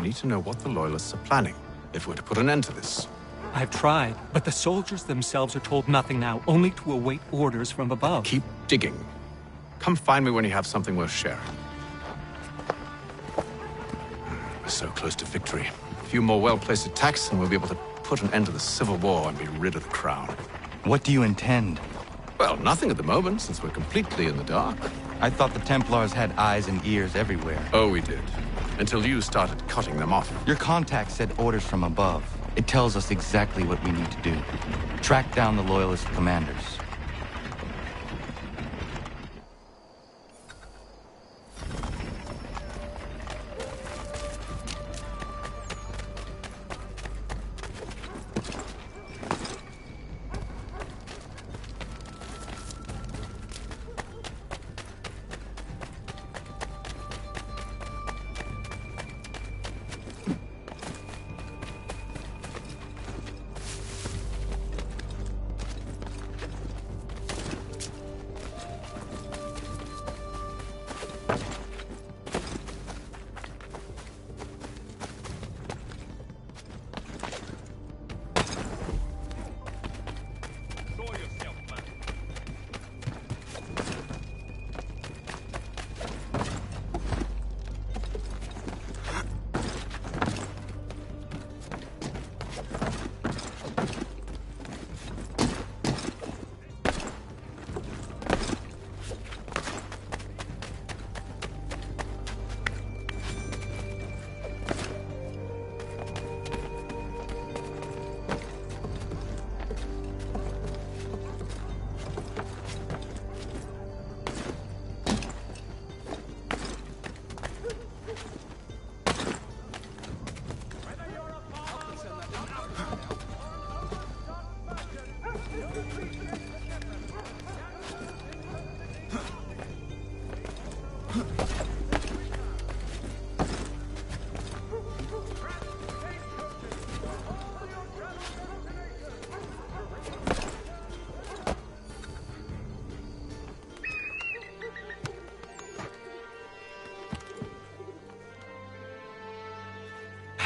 We need to know what the Loyalists are planning, if we're to put an end to this. I've tried, but the soldiers themselves are told nothing now, only to await orders from above. Keep digging. Come find me when you have something worth sharing. We're so close to victory. A few more well-placed attacks and we'll be able to put an end to the Civil War and be rid of the Crown. What do you intend? Well, nothing at the moment, since we're completely in the dark. I thought the Templars had eyes and ears everywhere. Oh, we did. Until you started cutting them off. Your contact said orders from above. It tells us exactly what we need to do. Track down the Loyalist commanders.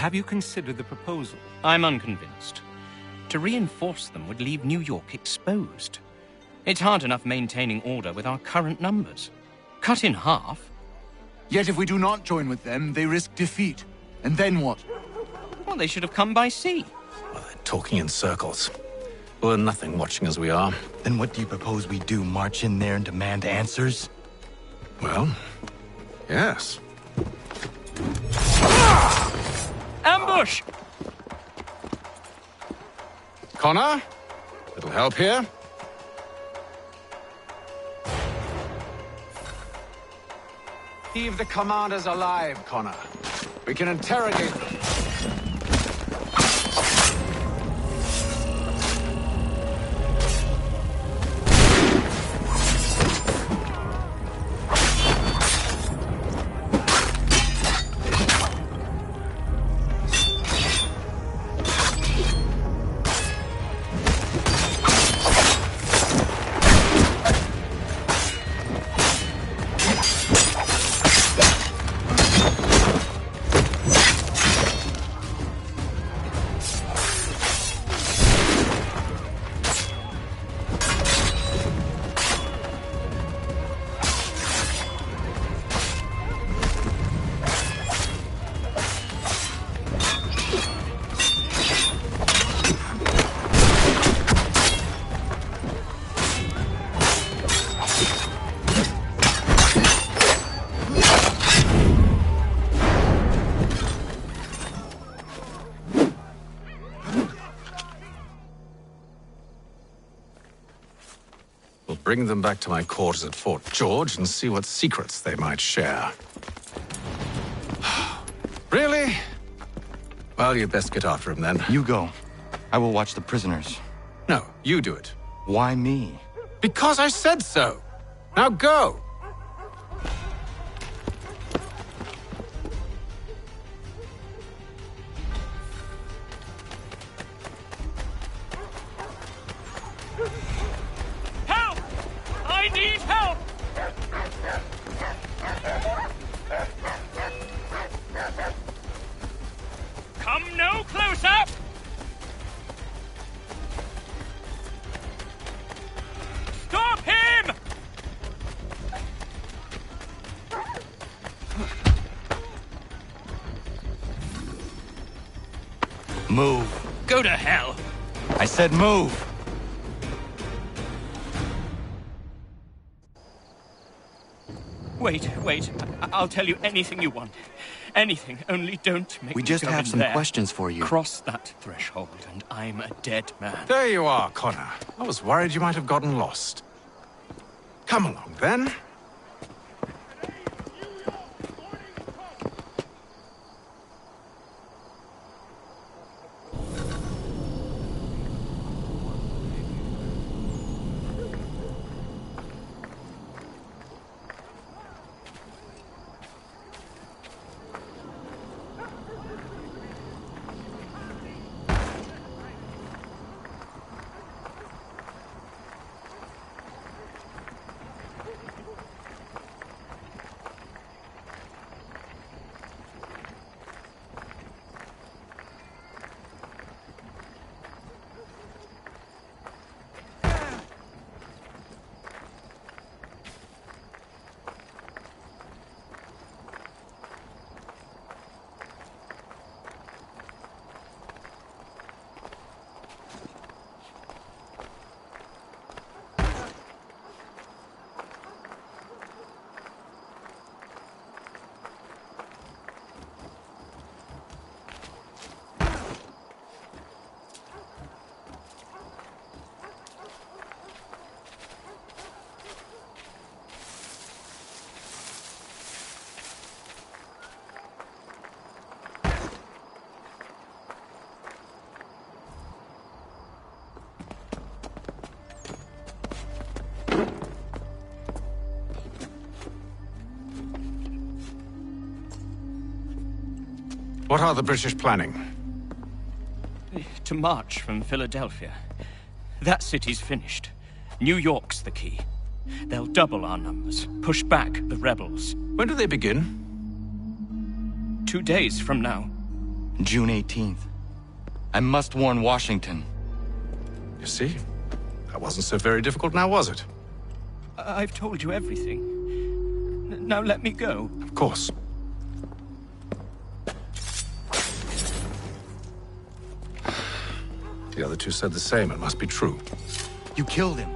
Have you considered the proposal? I'm unconvinced. To reinforce them would leave New York exposed. It's hard enough maintaining order with our current numbers. Cut in half? Yet if we do not join with them, they risk defeat. And then what? Well, they should have come by sea. Well, they're talking in circles. We're nothing watching as we are. Then what do you propose we do? March in there and demand answers? Well, yes. Ambush! Connor? Little help here? Leave the commanders alive, Connor. We can interrogate them. Bring them back to my quarters at Fort George and see what secrets they might share. Really? Well, you'd best get after him then. You go. I will watch the prisoners. No, you do it. Why me? Because I said so. Now go. Move. Go to hell! I said move! Wait. I'll tell you anything you want. Anything, only don't make We me just go have in some there. questions for you. Cross that threshold, and I'm a dead man. There you are, Connor. I was worried you might have gotten lost. Come along, then. What are the British planning? To march from Philadelphia. That city's finished. New York's the key. They'll double our numbers, push back the rebels. When do they begin? 2 days from now. June 18th. I must warn Washington. You see? That wasn't so very difficult now, was it? I've told you everything. Now let me go. Of course. The other two said the same. It must be true. You killed him.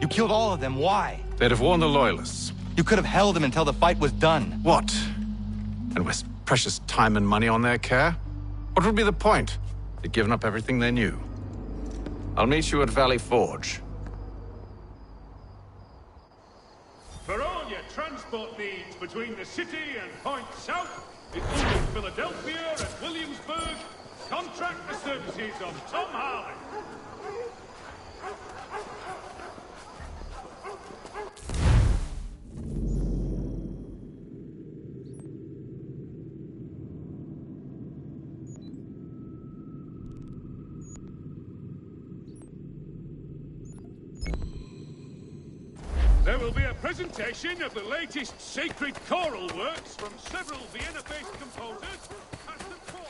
You killed all of them. Why? They'd have warned the Loyalists. You could have held him until the fight was done. What? And waste precious time and money on their care? What would be the point? They'd given up everything they knew. I'll meet you at Valley Forge. For all your transport needs between the city and Point South, including Philadelphia and Williamsburg, contract the services of Tom Harley. There will be a presentation of the latest sacred choral works from several Vienna-based composers at the fort.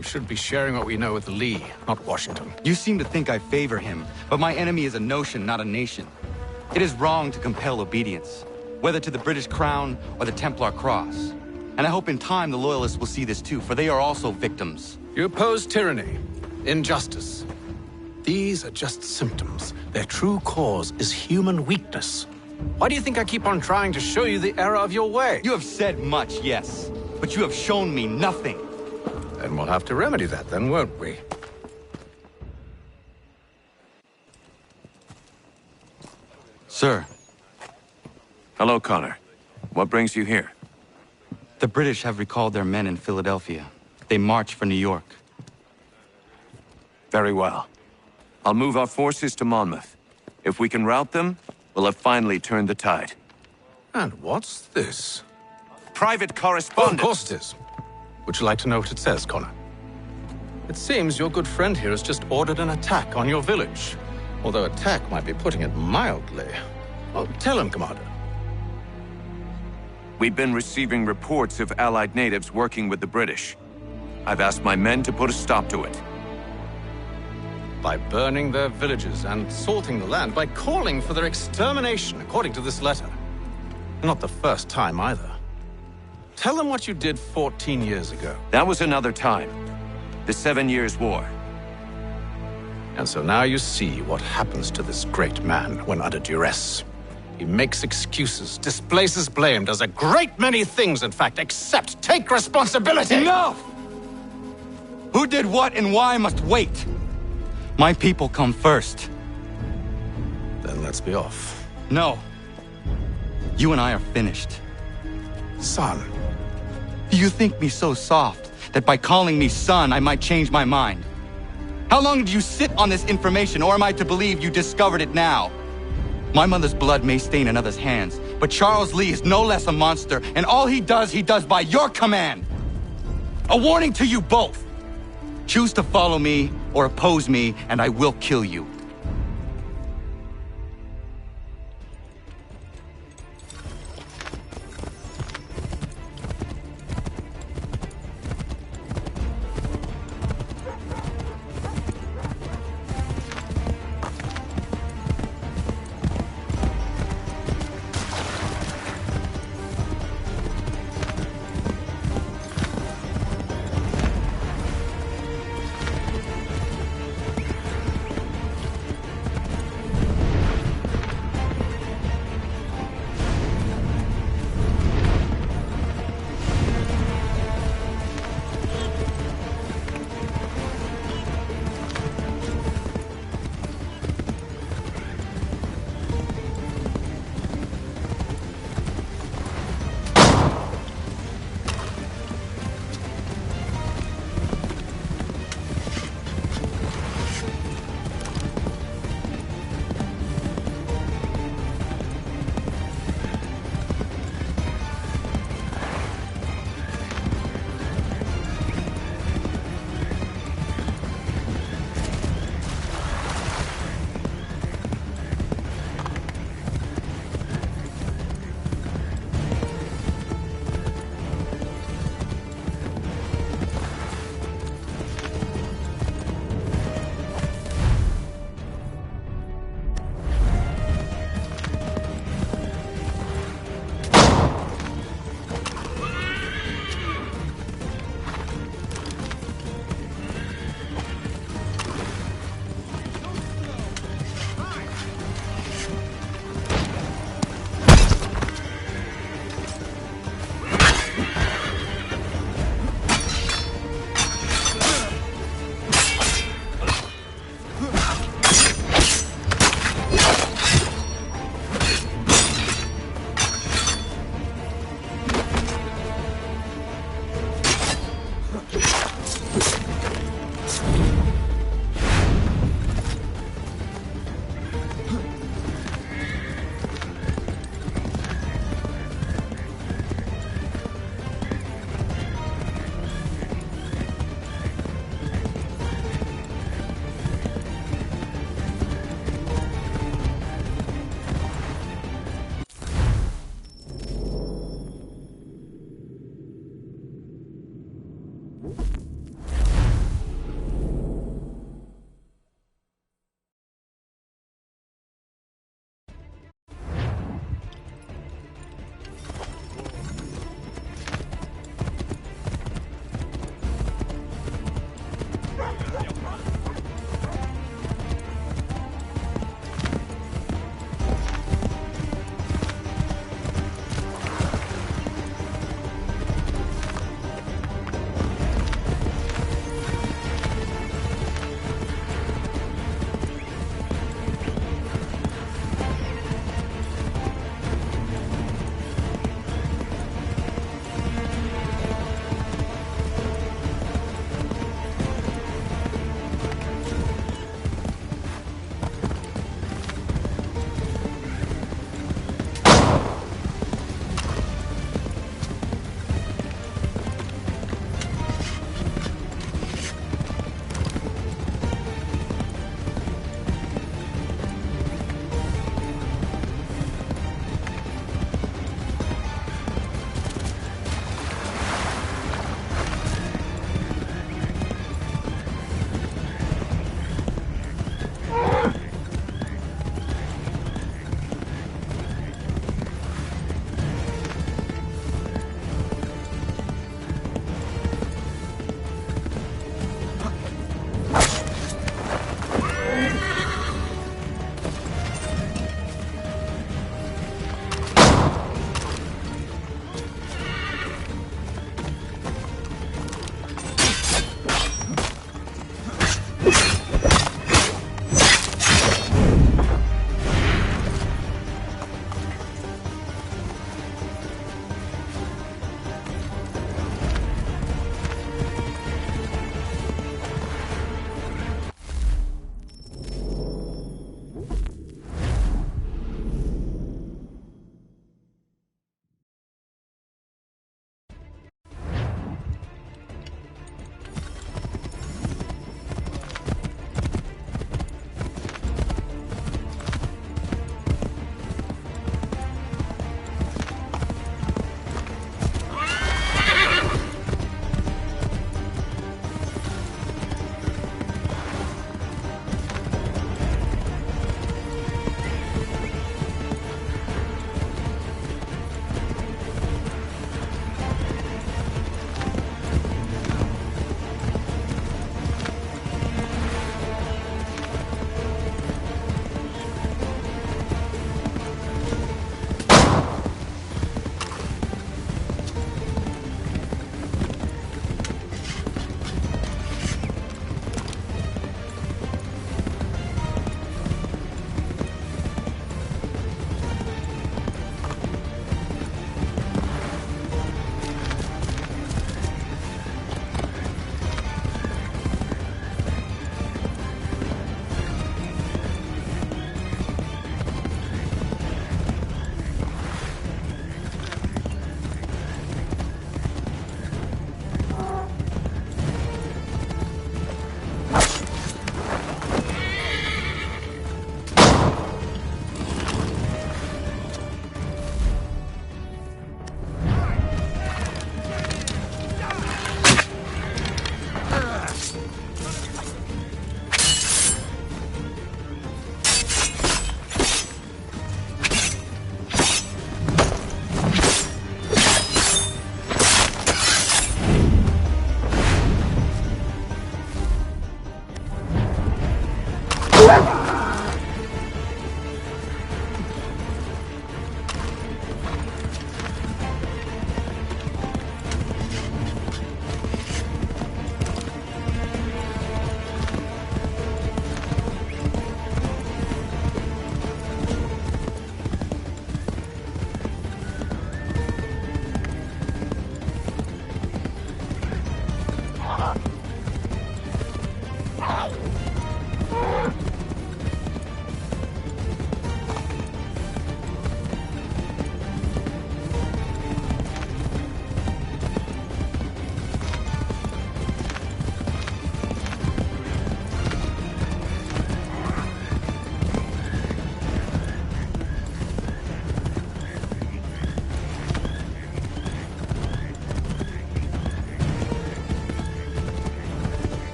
We should be sharing what we know with Lee, not Washington. You seem to think I favor him, but my enemy is a notion, not a nation. It is wrong to compel obedience, whether to the British Crown or the Templar Cross. And I hope in time the Loyalists will see this too, for they are also victims. You oppose tyranny, injustice. These are just symptoms. Their true cause is human weakness. Why do you think I keep on trying to show you the error of your way? You have said much, yes, but you have shown me nothing. Then we'll have to remedy that then, won't we? Sir, Hello, Connor. What brings you here? the British have recalled their men in Philadelphia. They march for New York. Very well. I'll move our forces to Monmouth. If we can rout them, we'll have finally turned the tide. And what's this? Private Oh, of correspondence! course it is. Would you like to know what it says, Connor? It seems your good friend here has just ordered an attack on your village. Although attack might be putting it mildly. Well, tell him, Commander. We've been receiving reports of Allied natives working with the British. I've asked my men to put a stop to it. By burning their villages and salting the land, by calling for their extermination, according to this letter. Not the first time, either. Tell them what you did 14 years ago. That was another time. The 7 Years' War. And so now you see what happens to this great man when under duress. He makes excuses, displaces blame, does a great many things, in fact, except take responsibility! Enough! Who did what and why must wait. My people come first. Then let's be off. No. You and I are finished. Son. Do you think me so soft that by calling me son, I might change my mind? How long did you sit on this information, or am I to believe you discovered it now? My mother's blood may stain another's hands, but Charles Lee is no less a monster, and all he does by your command. A warning to you both. Choose to follow me or oppose me, and I will kill you.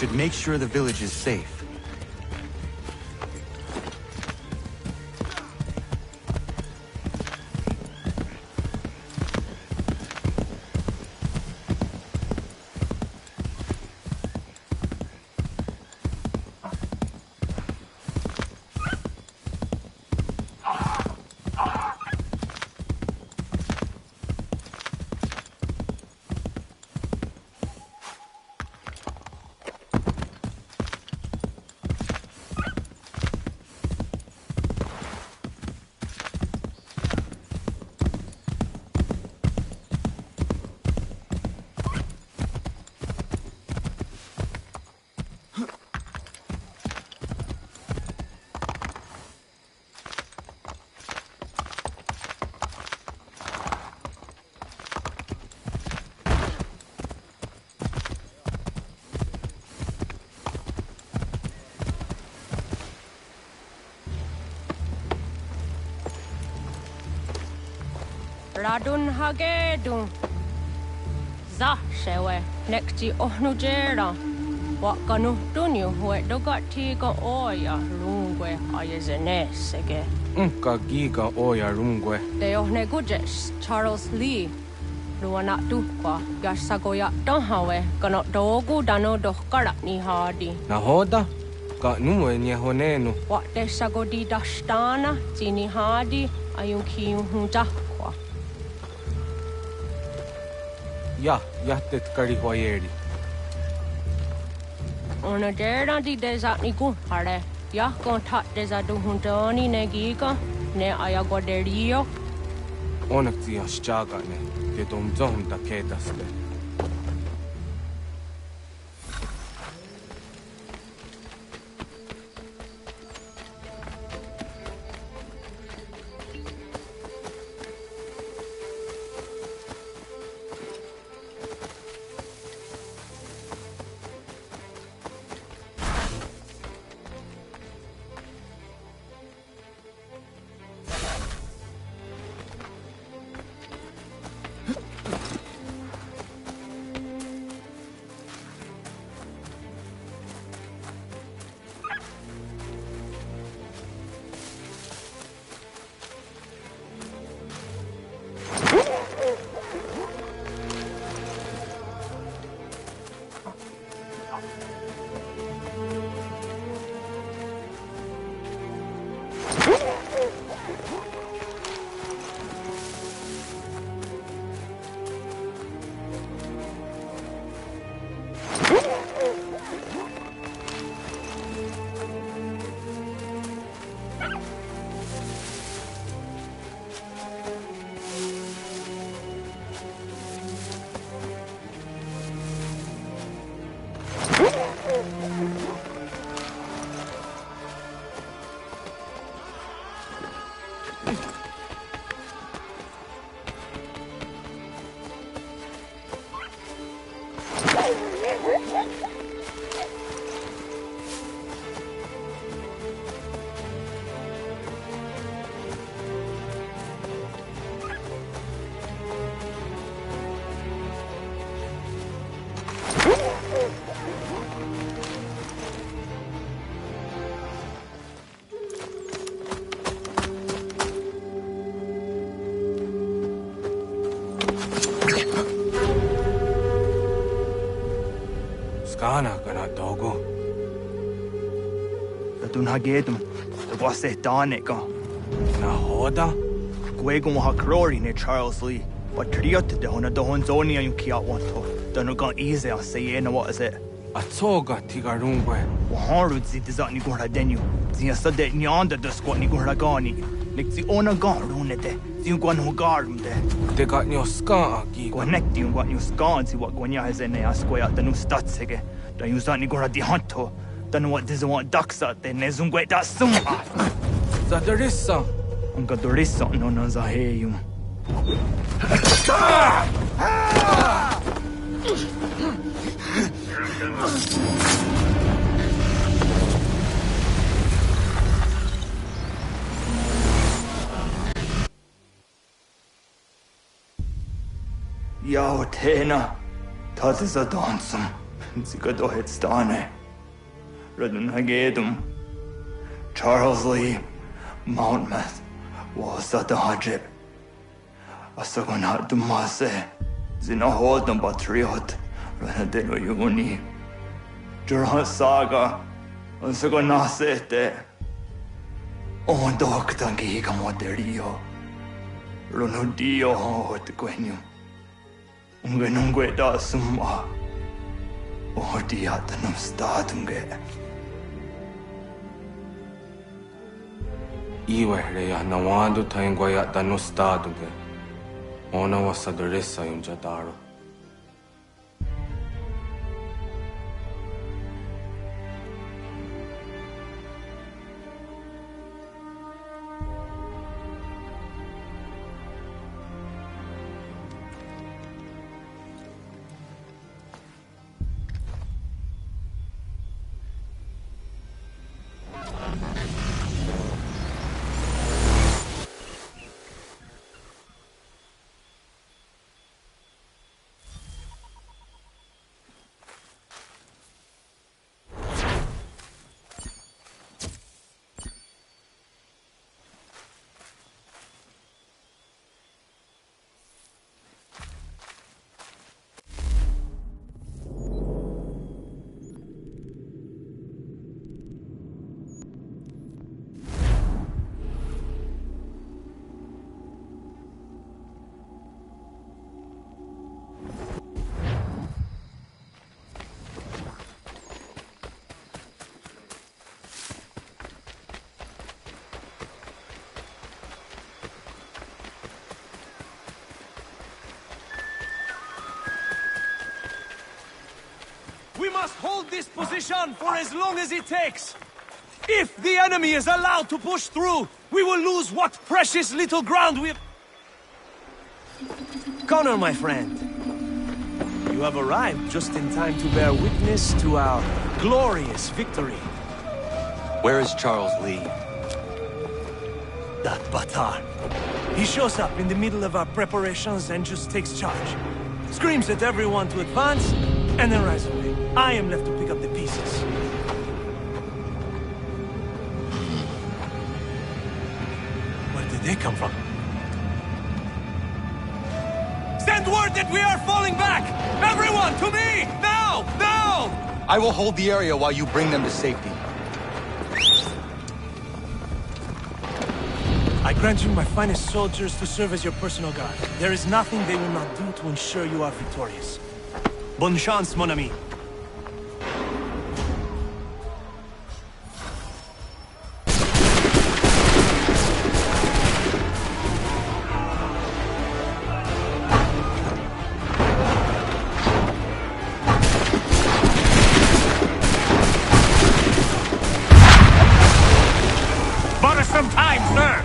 should make sure the village is safe. Radun hagedun. Za shewe nekti ohnujera. Wakanu dunyu hue dogati ga oya rungwe ayezenesege. Unka giga oya rungwe. De ohne gujes Charles Lee. Luana tukwa yasagoya donhawe kano dogu dano dohkara ni hadi. Nahoda? Ka numwe nye honenu. Wate sagodi dashtana tini hadi ayunki hunta. Ja, jättet kari hoyeri. Ona dera di desa ni gun hare. Ya kontat desa du huntoni ne giga ne ayagoderio. Onak tia shchagane. Te dom zon da kedaste. Skana kana dogo. Radun hagedum. The boss danica. Nahoda? Gwegum hakrori ne Charles Lee. But triot de hona dohon zoni and kiat wanto. Donu gon easy on say what is it? Atoga tigarungwe. Waharud zi dizani gurha denu. Zia sade nyanda the squat ni gurha gani. Nick the ona gar runete. Zunguan who garum de. They got your scar agi. Connect you what you scan see what Gwanya has in a square the new statsege. The Usani gurha di hunto. Then what does want ducks out then Nezungwe da suma. Zadarissa. Unga dorissa no nazaheyum. Yao Tena, that is a dancum. Zikadohet Stane, Radunhagedum, Charles Lee, Mountmouth, Wasata Hajib, Asagonat Dumase, Zinahodam Patriot, Ranadeno Yuni, Jurhan Saga, Asagonasete, On Doctangi Gamoterio, Runudio Hotquenu, Ungenungue Summa, Ordiatanum Statunge. Iwehreya nawando taingwaya tanu staduge. Ona wasadresa yung jadaro. We must hold this position for as long as it takes. If the enemy is allowed to push through, we will lose what precious little ground we've... Connor, my friend. You have arrived just in time to bear witness to our glorious victory. Where is Charles Lee? That Batar. He shows up in the middle of our preparations and just takes charge. Screams at everyone to advance, and then rides away. I am left to pick up the pieces. Where did they come from? Send word that we are falling back! Everyone, to me! Now! Now! I will hold the area while you bring them to safety. I grant you my finest soldiers to serve as your personal guard. There is nothing they will not do to ensure you are victorious. Bonne chance, mon ami. Bought us some time, sir!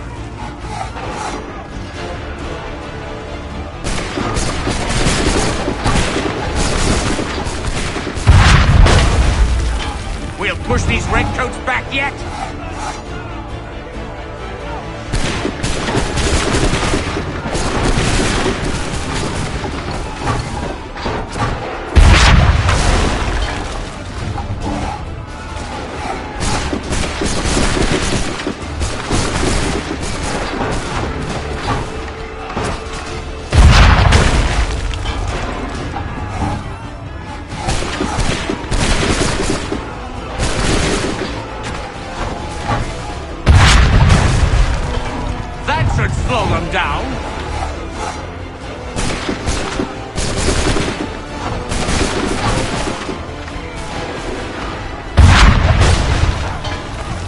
We'll push these redcoats back yet? Slow them down.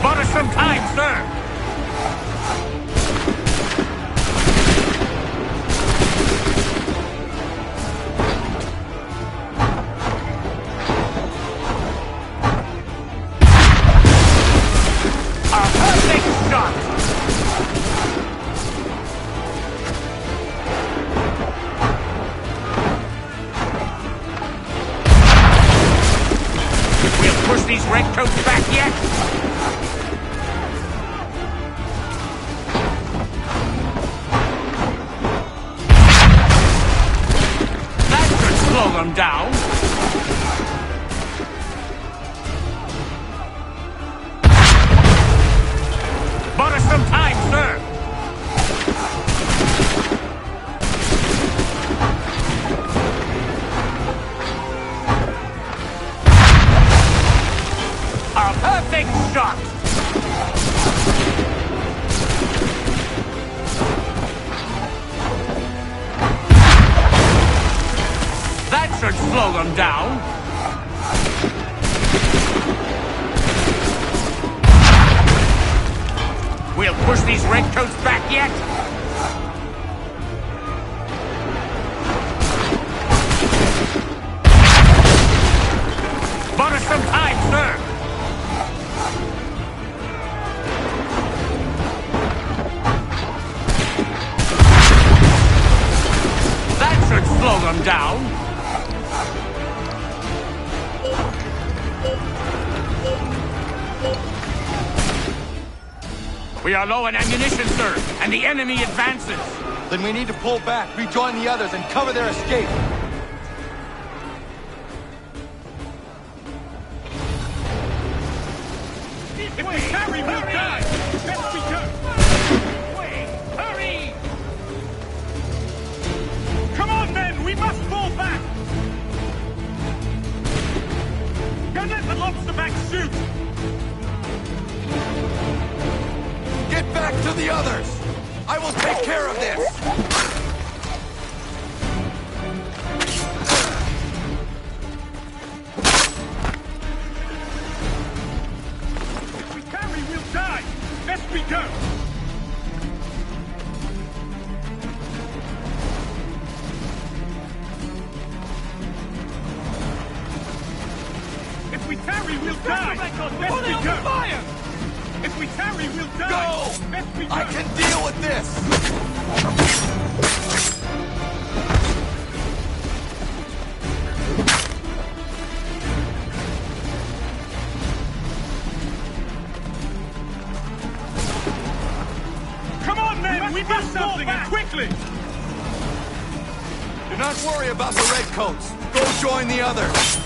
Bought us some time, sir. A perfect shot. Push these redcoats back yet? That should slow them down. should slow them down. We'll push these redcoats back yet. Bought us some time, sir. That should slow them down. We are low on ammunition, sir, and the enemy advances. Then we need to pull back, rejoin the others, and cover their escape. If we carry, we'll die! Best we go! Wait, hurry! Come on, men! We must fall back! Don't let the lobster back shoot! Get back to the others! I will take care of this! If we carry, we'll die! Best we go! If we carry, we'll die! Best we go! Fire! If we tarry, we'll die! Go! Best we go! I can deal with this! Come on, men! We must something, and quickly! Do not worry about the redcoats. Go join the others.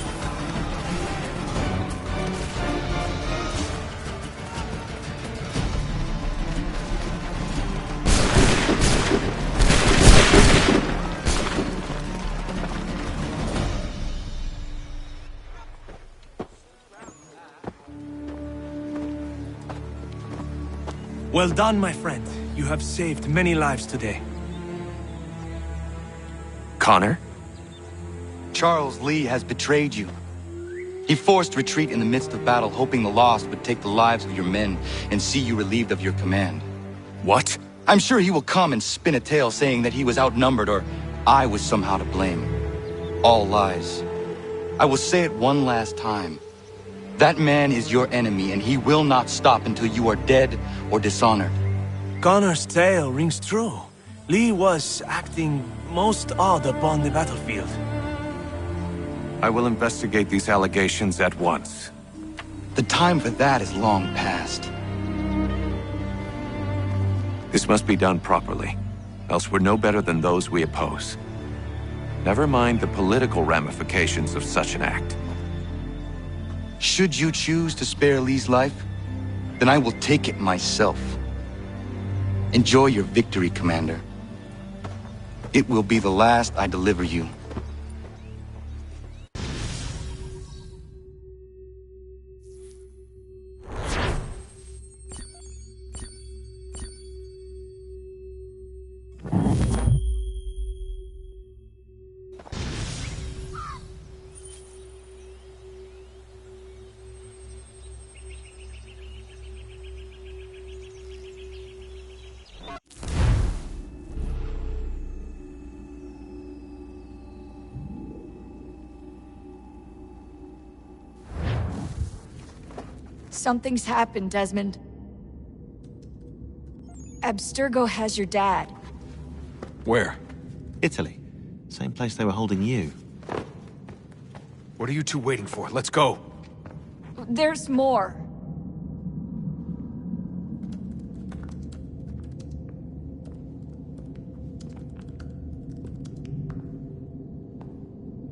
Well done, my friend. You have saved many lives today. Connor? Charles Lee has betrayed you. He forced retreat in the midst of battle, hoping the lost would take the lives of your men and see you relieved of your command. What? I'm sure he will come and spin a tale saying that he was outnumbered or I was somehow to blame. All lies. I will say it one last time. That man is your enemy, and he will not stop until you are dead or dishonored. Connor's tale rings true. Lee was acting most odd upon the battlefield. I will investigate these allegations at once. The time for that is long past. This must be done properly, else we're no better than those we oppose. Never mind the political ramifications of such an act. Should you choose to spare Lee's life, then I will take it myself. Enjoy your victory, Commander. It will be the last I deliver you. Something's happened, Desmond. Abstergo has your dad. Where? Italy. Same place they were holding you. What are you two waiting for? Let's go. There's more.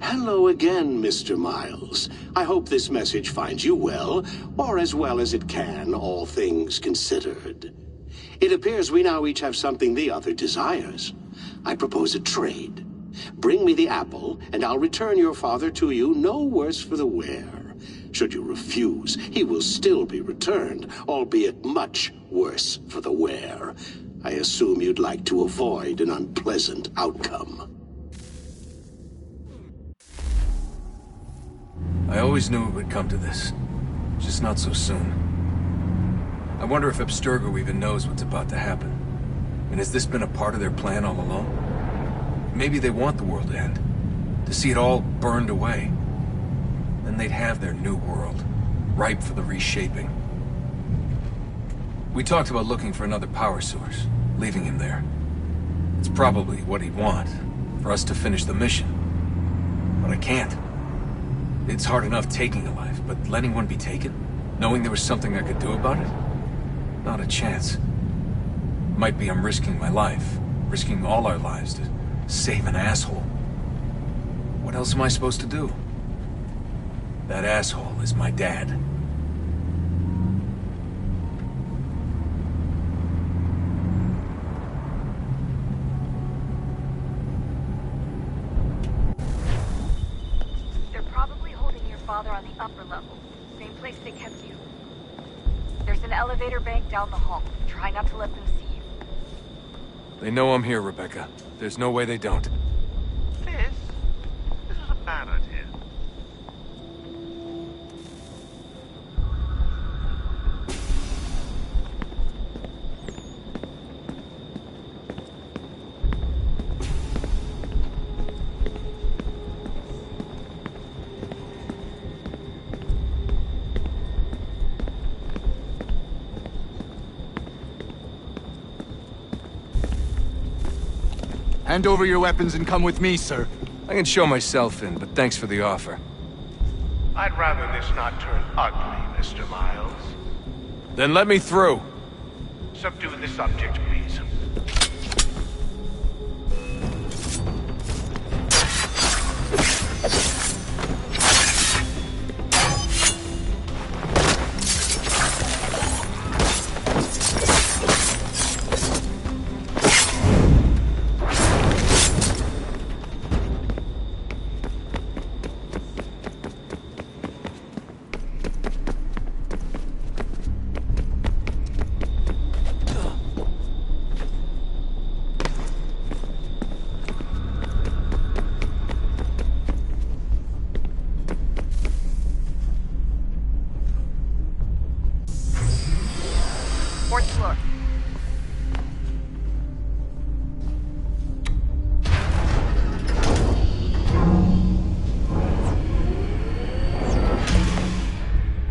Hello again, Mr. Miles. I hope this message finds you well, or as well as it can, all things considered. It appears we now each have something the other desires. I propose a trade. Bring me the apple, and I'll return your father to you no worse for the wear. Should you refuse, he will still be returned, albeit much worse for the wear. I assume you'd like to avoid an unpleasant outcome. always knew it would come to this. Just not so soon. I wonder if Abstergo even knows what's about to happen. And has this been a part of their plan all along? Maybe they want the world to end. To see it all burned away. Then they'd have their new world, ripe for the reshaping. We talked about looking for another power source, leaving him there. It's probably what he'd want, for us to finish the mission. But I can't. It's hard enough taking a life, but letting one be taken? Knowing there was something I could do about it? Not a chance. Might be I'm risking my life, risking all our lives to save an asshole. What else am I supposed to do? That asshole is my dad. On the upper level. Same place they kept you. There's an elevator bank down the hall. Try not to let them see you. They know I'm here, Rebecca. There's no way they don't. This is a Barrett here. Hand over your weapons and come with me, sir. I can show myself in, but thanks for the offer. I'd rather this not turn ugly, Mr. Miles. Then let me through. Subdue the subject, please. Fourth floor.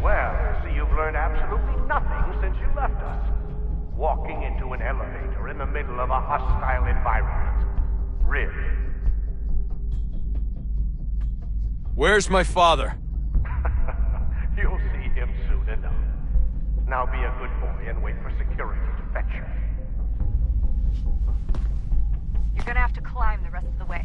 Well, I see you've learned absolutely nothing since you left us. Walking into an elevator in the middle of a hostile environment. Really? Where's my father? You'll see him soon enough. Now be a good boy and wait for security to fetch you. You're gonna have to climb the rest of the way.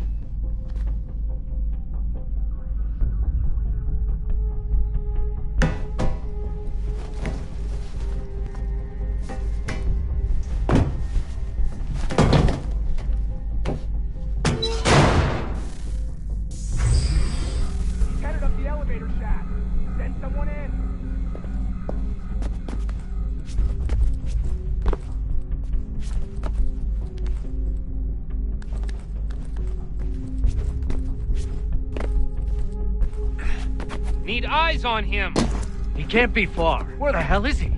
Headed up the elevator shaft. Send someone in. Need eyes on him. He can't be far. Where the hell is he?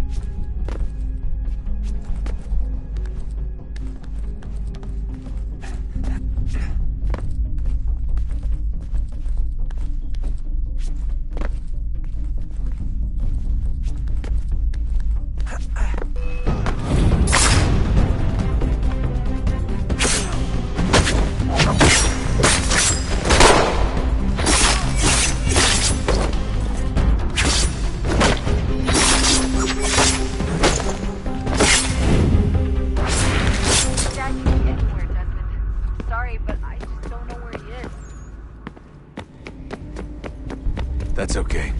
That's okay.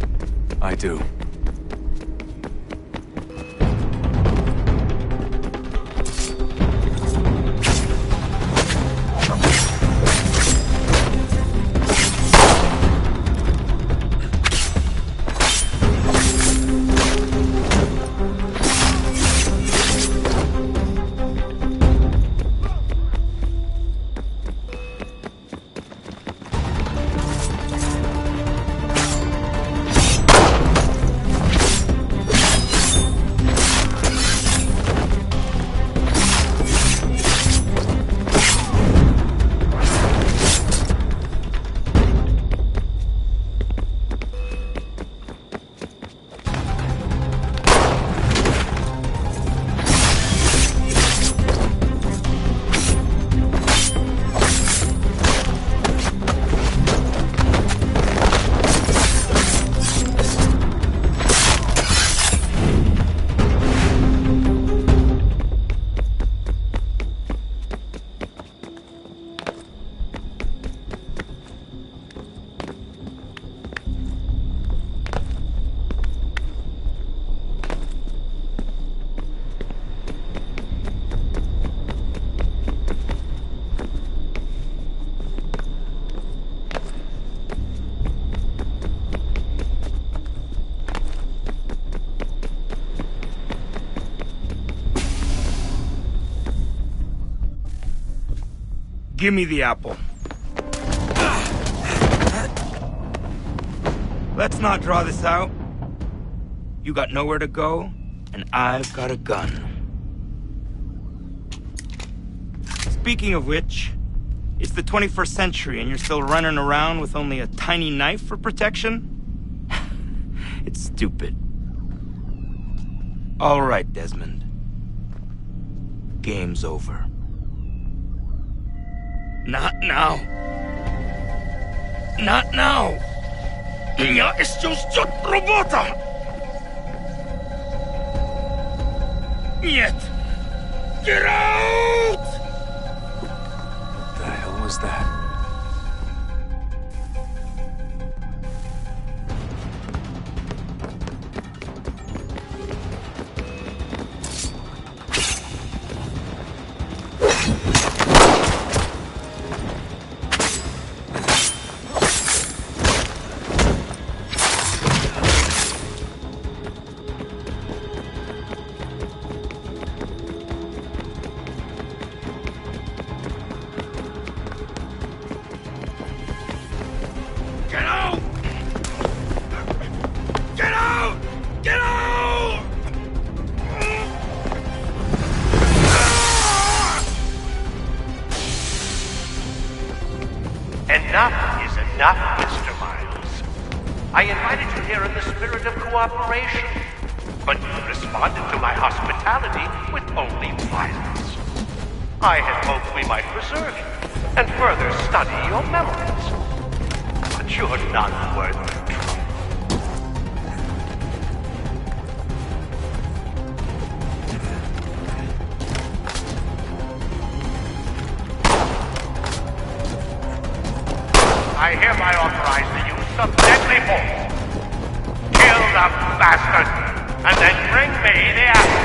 I do. Give me the apple. Let's not draw this out. You got nowhere to go, and I've got a gun. Speaking of which, it's the 21st century and you're still running around with only a tiny knife for protection? It's stupid. All right, Desmond. Game's over. Not now. Not now. Я еще ждет работа. Нет. Get out! What the hell was that? Enough is enough, Mr. Miles. I invited you here in the spirit of cooperation, but you responded to my hospitality with only violence. I had hoped we might preserve you and further study your memories. But you're not worth the trouble. I hereby authorize the use of deadly force. Kill the bastard, and then bring me the apple.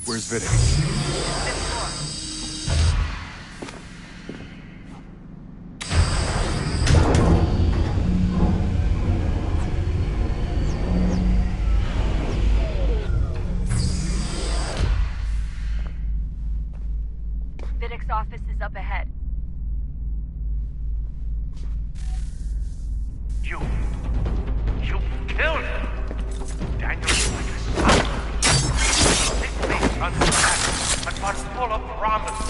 Where's Vidic? Vidic's office is up ahead. You killed him. Daniel is like a son. Sickly unsatisfied, but one full of promise.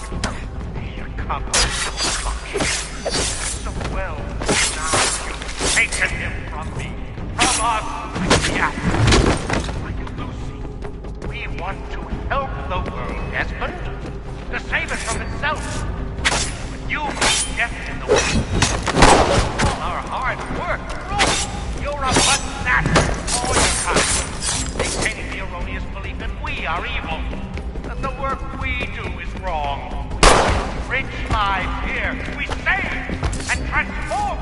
He accomplished so much. So well. Now you've taken him from me. From us the apple. Like Lucy, we want to help the world, Desmond, to save it from itself. But you get in the way. All our hard work, you're a button at all your kind, maintaining the erroneous belief that we are evil, that the work we do is wrong. Rich lives here, we save and transform.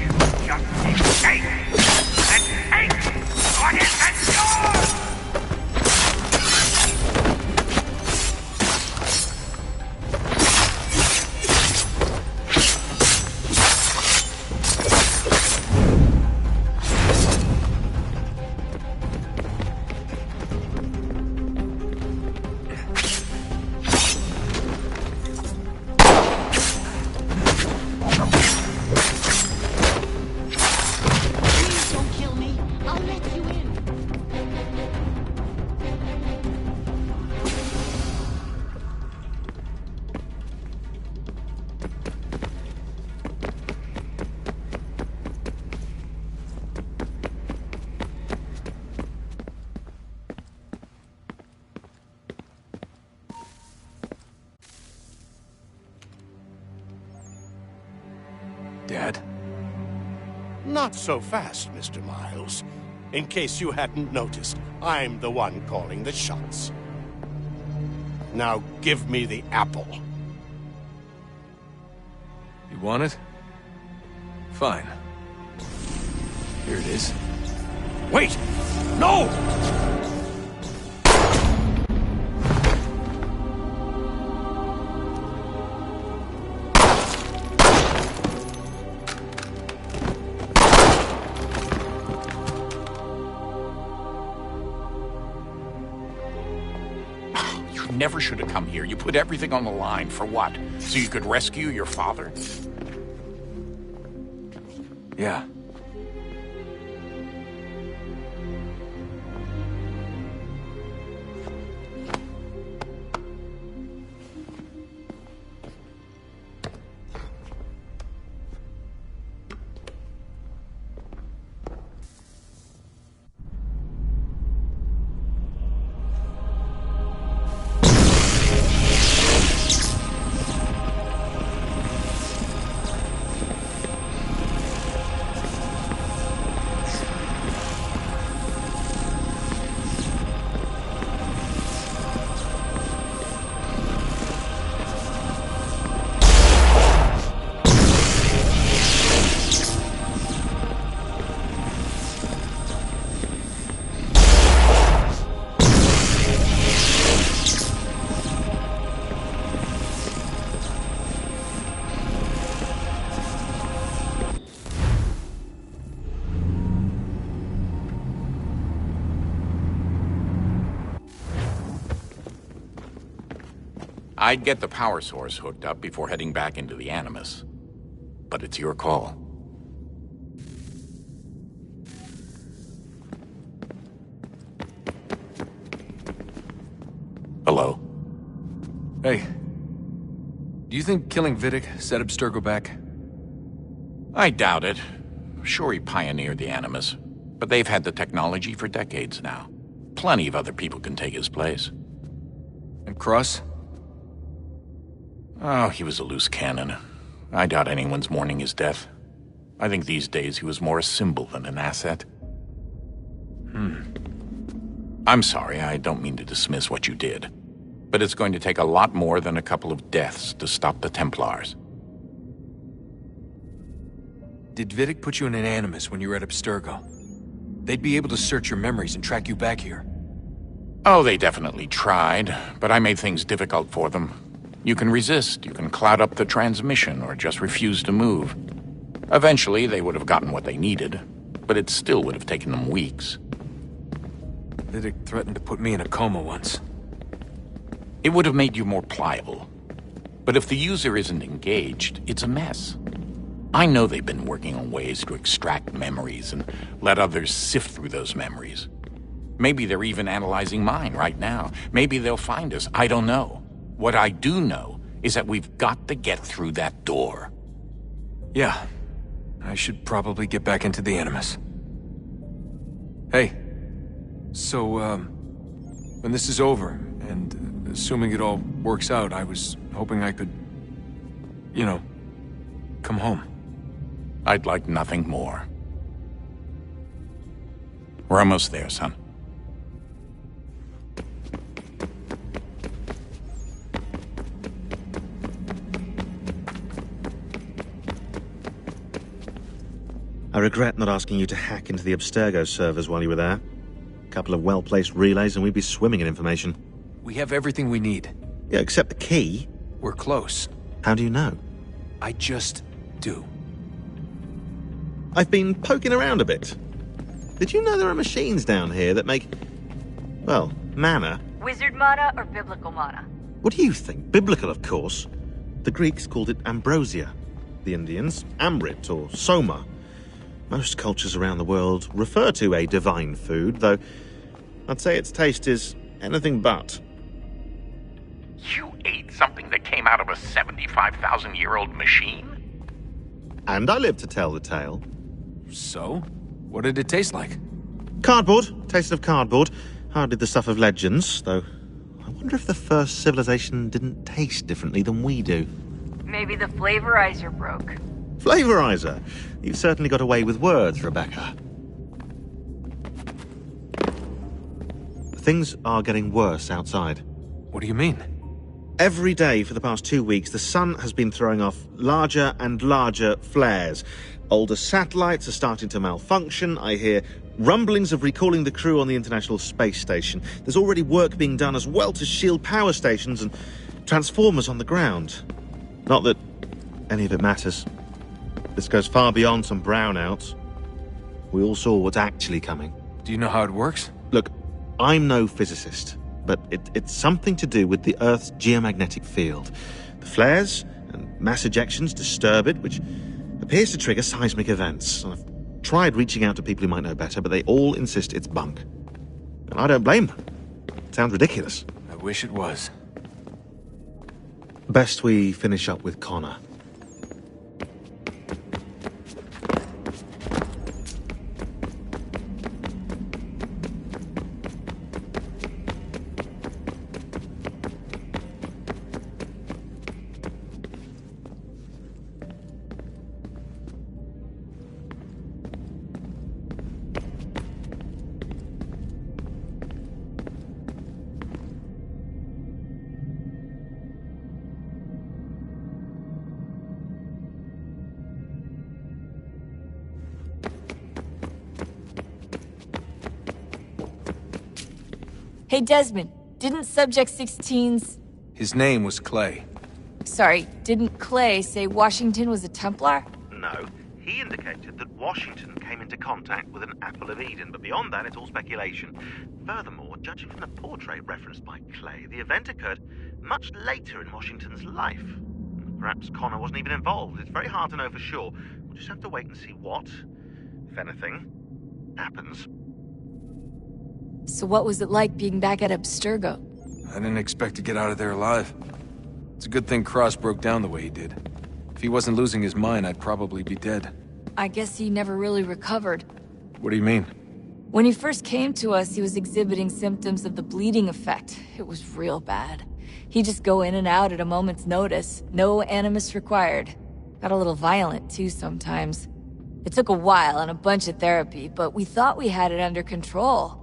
You just escape and take what isn't yours! Dad? Not so fast, Mr. Miles. In case you hadn't noticed, I'm the one calling the shots. Now give me the apple. You want it? Fine. Here it is. Wait! No! Never should have come here. You put everything on the line. For what? So you could rescue your father? Yeah. I'd get the power source hooked up before heading back into the Animus. But it's your call. Hello? Hey. Do you think killing Vidic set Abstergo back? I doubt it. Sure, he pioneered the Animus, but they've had the technology for decades now. Plenty of other people can take his place. And Cross? Oh, he was a loose cannon. I doubt anyone's mourning his death. I think these days he was more a symbol than an asset. I'm sorry, I don't mean to dismiss what you did. But it's going to take a lot more than a couple of deaths to stop the Templars. Did Vidic put you in an Animus when you were at Abstergo? They'd be able to search your memories and track you back here. Oh, they definitely tried, but I made things difficult for them. You can resist, you can cloud up the transmission, or just refuse to move. Eventually, they would have gotten what they needed, but it still would have taken them weeks. Vidic threatened to put me in a coma once. It would have made you more pliable. But if the user isn't engaged, it's a mess. I know they've been working on ways to extract memories and let others sift through those memories. Maybe they're even analyzing mine right now. Maybe they'll find us. I don't know. What I do know is that we've got to get through that door. Yeah, I should probably get back into the Animus. Hey. So, when this is over, and assuming it all works out, I was hoping I could, you know, come home. I'd like nothing more. We're almost there, son. I regret not asking you to hack into the Abstergo servers while you were there. A couple of well-placed relays and we'd be swimming in information. We have everything we need. Yeah, except the key. We're close. How do you know? I just do. I've been poking around a bit. Did you know there are machines down here that make, well, mana? Wizard mana or biblical mana? What do you think? Biblical, of course. The Greeks called it ambrosia. The Indians, amrit or soma. Most cultures around the world refer to a divine food, though I'd say its taste is anything but. You ate something that came out of a 75,000-year-old machine? And I live to tell the tale. So? What did it taste like? Cardboard. Tasted of cardboard. Hardly the stuff of legends, though I wonder if the first civilization didn't taste differently than we do. Maybe the flavorizer broke. Flavorizer? You've certainly got away with words, Rebecca. Things are getting worse outside. What do you mean? Every day for the past 2 weeks, the sun has been throwing off larger and larger flares. Older satellites are starting to malfunction. I hear rumblings of recalling the crew on the International Space Station. There's already work being done as well to shield power stations and transformers on the ground. Not that any of it matters. This goes far beyond some brownouts. We all saw what's actually coming. Do you know how it works? Look, I'm no physicist, but it's something to do with the Earth's geomagnetic field. The flares and mass ejections disturb it, which appears to trigger seismic events. I've tried reaching out to people who might know better, but they all insist it's bunk. And I don't blame them. It sounds ridiculous. I wish it was. Best we finish up with Connor. Hey, Desmond, didn't Subject 16's... His name was Clay. Sorry, didn't Clay say Washington was a Templar? No. He indicated that Washington came into contact with an Apple of Eden, but beyond that, it's all speculation. Furthermore, judging from the portrait referenced by Clay, the event occurred much later in Washington's life. Perhaps Connor wasn't even involved. It's very hard to know for sure. We'll just have to wait and see what, if anything, happens. So what was it like being back at Abstergo? I didn't expect to get out of there alive. It's a good thing Cross broke down the way he did. If he wasn't losing his mind, I'd probably be dead. I guess he never really recovered. What do you mean? When he first came to us, he was exhibiting symptoms of the bleeding effect. It was real bad. He'd just go in and out at a moment's notice. No animus required. Got a little violent, too, sometimes. It took a while and a bunch of therapy, but we thought we had it under control.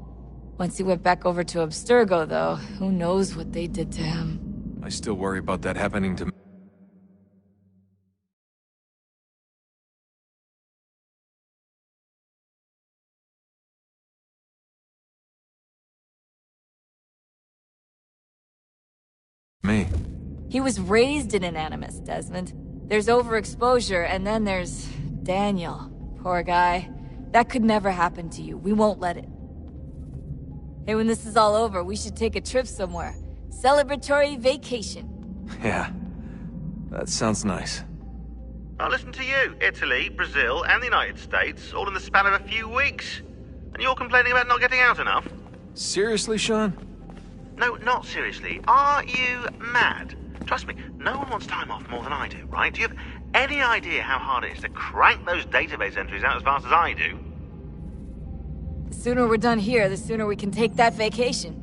Once he went back over to Abstergo, though, who knows what they did to him. I still worry about that happening to me. He was raised in an animus, Desmond. There's overexposure, and then there's Daniel. Poor guy. That could never happen to you. We won't let it. Hey, when this is all over, we should take a trip somewhere. Celebratory vacation. Yeah, that sounds nice. Now listen to you. Italy, Brazil, and the United States, all in the span of a few weeks. And you're complaining about not getting out enough? Seriously, Sean? No, not seriously. Are you mad? Trust me, no one wants time off more than I do, right? Do you have Any idea how hard it is to crank those database entries out as fast as I do? The sooner we're done here, the sooner we can take that vacation.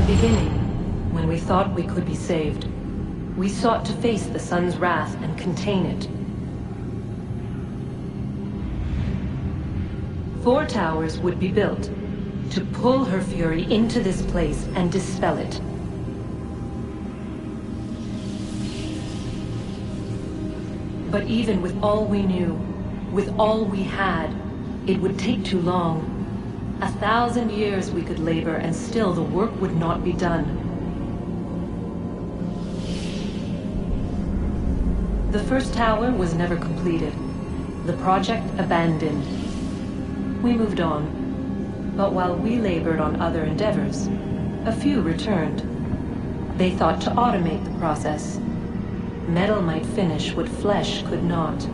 Beginning, when we thought we could be saved, we sought to face the sun's wrath and contain it. 4 towers would be built to pull her fury into this place and dispel it. But even with all we knew, with all we had, it would take too long. 1,000 years we could labor, and still the work would not be done. The first tower was never completed. The project abandoned. We moved on. But while we labored on other endeavors, a few returned. They thought to automate the process. Metal might finish what flesh could not.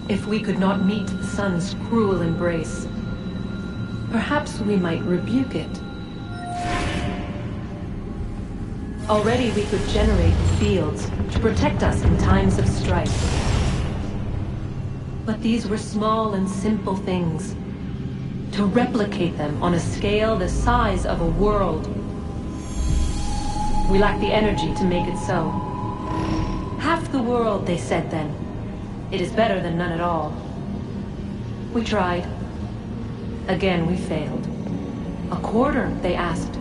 If we could not meet the sun's cruel embrace, perhaps we might rebuke it. Already we could generate fields to protect us in times of strife. But these were small and simple things. To replicate them on a scale the size of a world, we lack the energy to make it so. Half the world, they said then. It is better than none at all. We tried. Again, we failed. A quarter, they asked.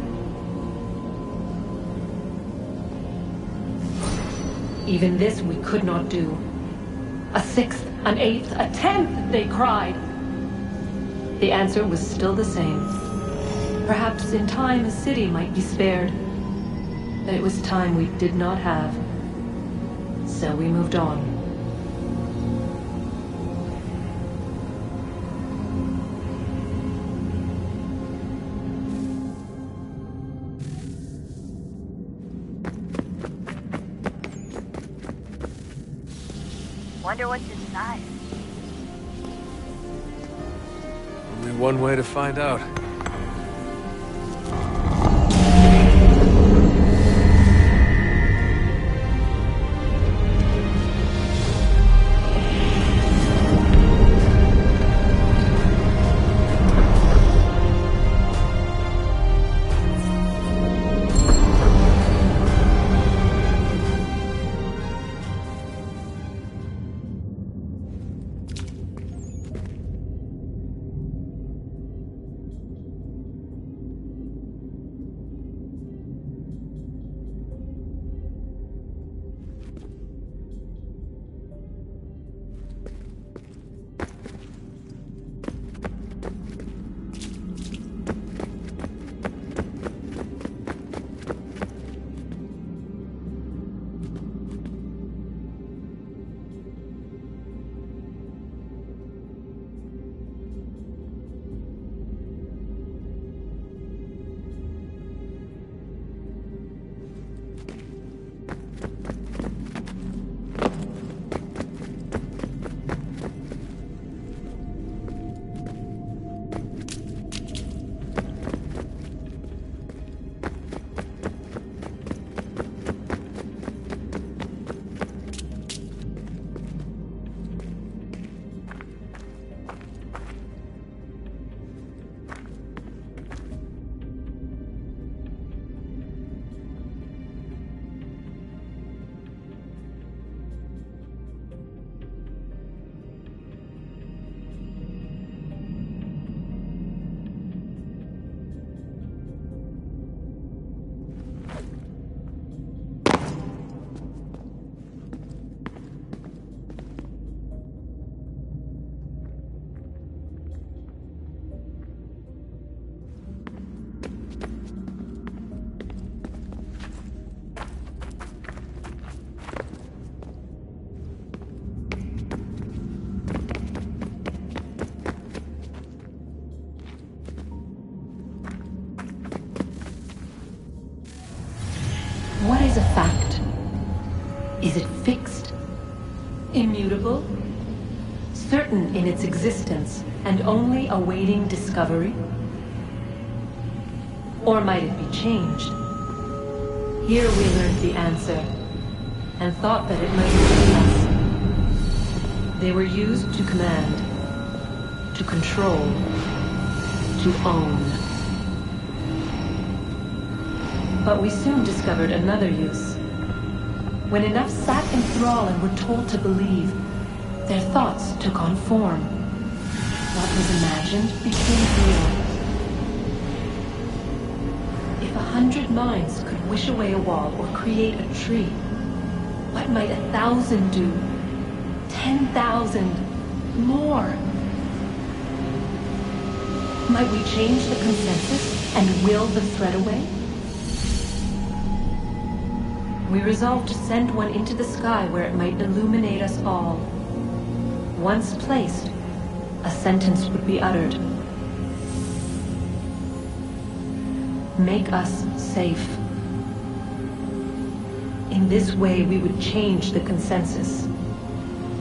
Even this we could not do. A 6th, an 8th, a 10th, they cried. The answer was still the same. Perhaps in time a city might be spared. But it was time we did not have. So we moved on. Wonder what's inside. Only one way to find out. What is a fact? Is it fixed? Immutable? Certain in its existence and only awaiting discovery? Or might it be changed? Here we learned the answer, and thought that it might free us. They were used to command, to control, to own. But we soon discovered another use. When enough sat in thrall and were told to believe, their thoughts took on form. What was imagined became real. If 100 minds could wish away a wall or create a tree, what might 1,000 do? 10,000? More? Might we change the consensus and will the threat away? We resolved to send one into the sky where it might illuminate us all. Once placed, a sentence would be uttered. Make us safe. In this way, we would change the consensus.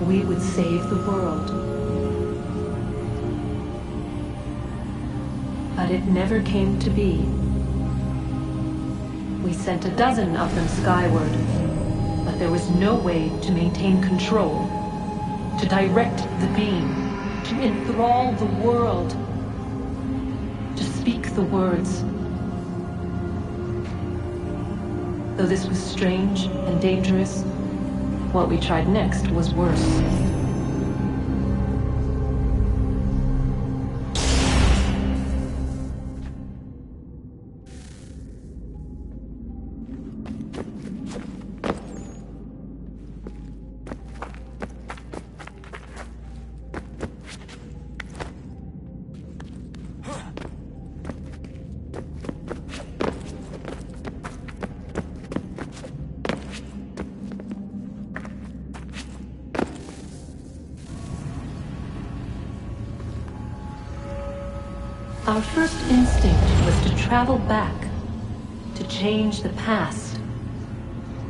We would save the world. But it never came to be. We sent a dozen of them skyward, but there was no way to maintain control, to direct the beam, to enthrall the world, to speak the words. Though this was strange and dangerous, what we tried next was worse. Our first instinct was to travel back, to change the past.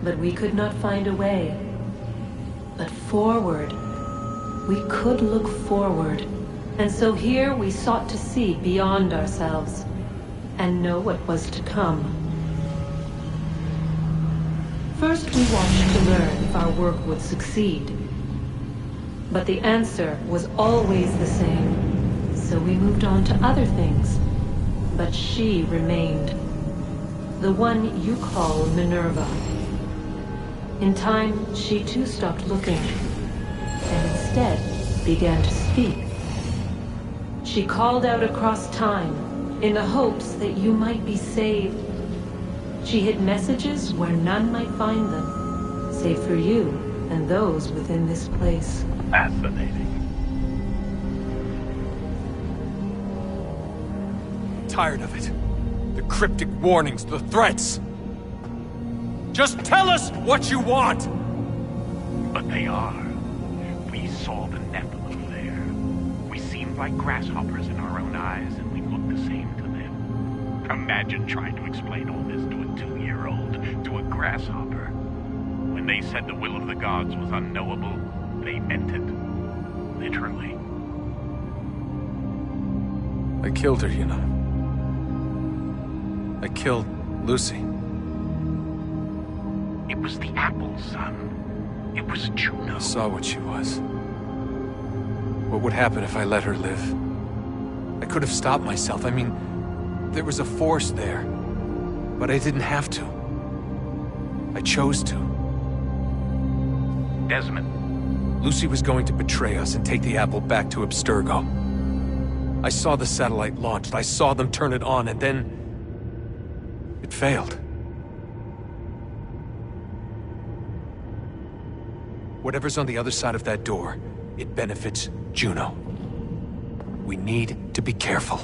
But we could not find a way. But forward, we could look forward. And so here we sought to see beyond ourselves, and know what was to come. First we watched to learn if our work would succeed. But the answer was always the same. So we moved on to other things, but she remained. The one you call Minerva. In time, she too stopped looking, and instead began to speak. She called out across time, in the hopes that you might be saved. She hid messages where none might find them, save for you and those within this place. Fascinating. Tired of it. The cryptic warnings, the threats. Just tell us what you want! But they are. We saw the Nephilim there. We seemed like grasshoppers in our own eyes, and we looked the same to them. Imagine trying to explain all this to a 2-year-old, to a grasshopper. When they said the will of the gods was unknowable, they meant it. Literally. I killed her, you know. I killed Lucy. It was the apple, son. It was Juno. I saw what she was. What would happen if I let her live? I could have stopped myself. I mean, there was a force there. But I didn't have to. I chose to. Desmond. Lucy was going to betray us and take the apple back to Abstergo. I saw the satellite launched. I saw them turn it on, and then it failed. Whatever's on the other side of that door, it benefits Juno. We need to be careful.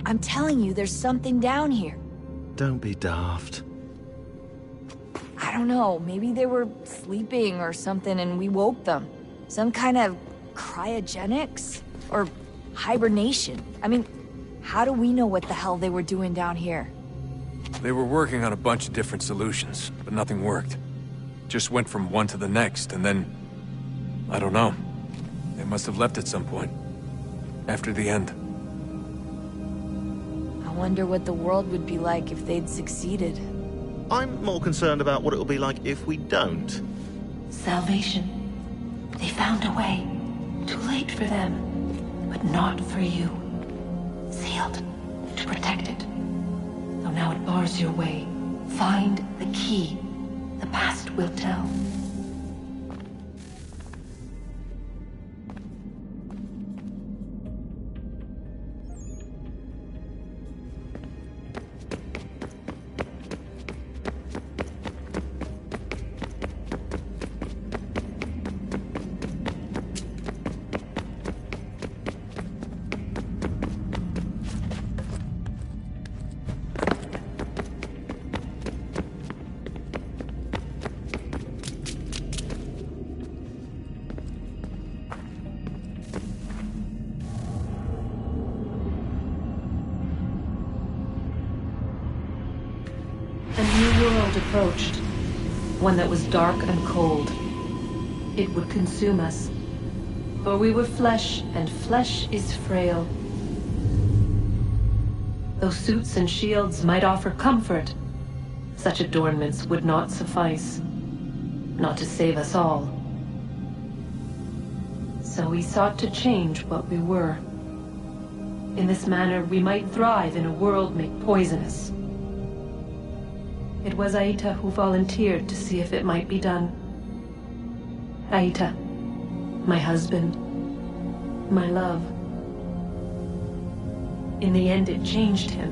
I'm telling you, there's something down here. Don't be daft. I don't know, maybe they were sleeping or something and we woke them. Some kind of cryogenics? Or hibernation? I mean, how do we know what the hell they were doing down here? They were working on a bunch of different solutions, but nothing worked. Just went from one to the next, and then... I don't know. They must have left at some point. After the end. I wonder what the world would be like if they'd succeeded. I'm more concerned about what it will be like if we don't. Salvation. They found a way. Too late for them, but not for you. Sealed to protect it. Though now it bars your way. Find the key. The past will tell. Approached, one that was dark and cold. It would consume us, for we were flesh, and flesh is frail. Though suits and shields might offer comfort, such adornments would not suffice, not to save us all. So we sought to change what we were. In this manner, we might thrive in a world made poisonous. It was Aita who volunteered to see if it might be done. Aita, my husband, my love. In the end, it changed him,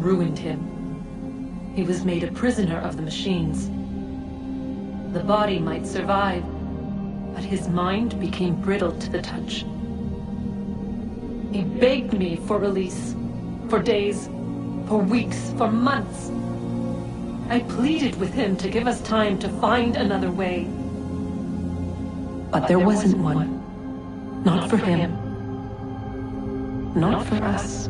ruined him. He was made a prisoner of the machines. The body might survive, but his mind became brittle to the touch. He begged me for release, for days, for weeks, for months. I pleaded with him to give us time to find another way. But there wasn't one. Not for him. Not for us.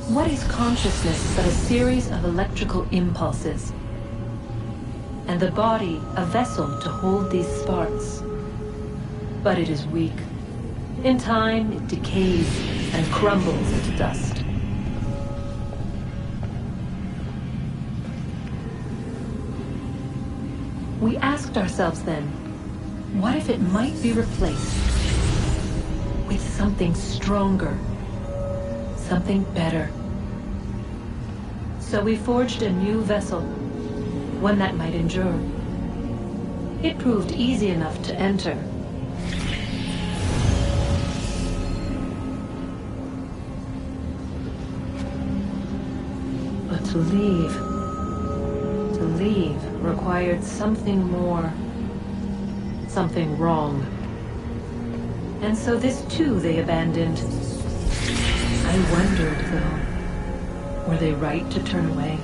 What is consciousness but a series of electrical impulses? And the body a vessel to hold these sparks. But it is weak. In time, it decays and crumbles into dust. We asked ourselves then, what if it might be replaced with something stronger, something better? So we forged a new vessel, one that might endure. It proved easy enough to enter. To leave. To leave required something more. Something wrong. And so this too they abandoned. I wondered, though, were they right to turn away?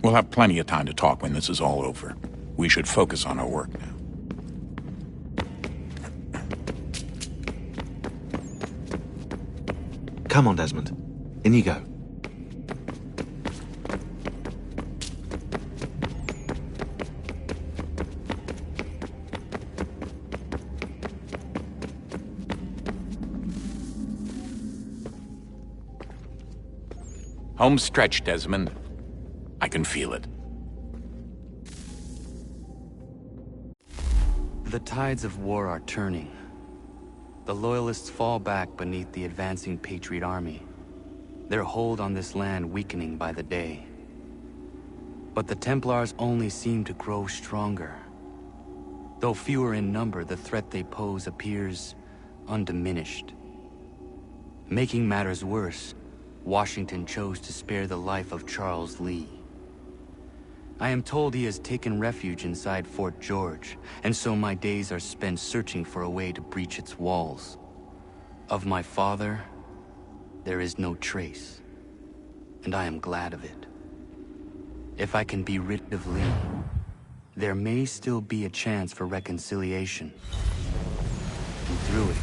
We'll have plenty of time to talk when this is all over. We should focus on our work now. Come on, Desmond. In you go. Home stretch, Desmond. I can feel it. The tides of war are turning. The Loyalists fall back beneath the advancing Patriot army, their hold on this land weakening by the day. But the Templars only seem to grow stronger. Though fewer in number, the threat they pose appears undiminished. Making matters worse, Washington chose to spare the life of Charles Lee. I am told he has taken refuge inside Fort George, and so my days are spent searching for a way to breach its walls. Of my father, there is no trace, and I am glad of it. If I can be rid of Lee, there may still be a chance for reconciliation. And through it,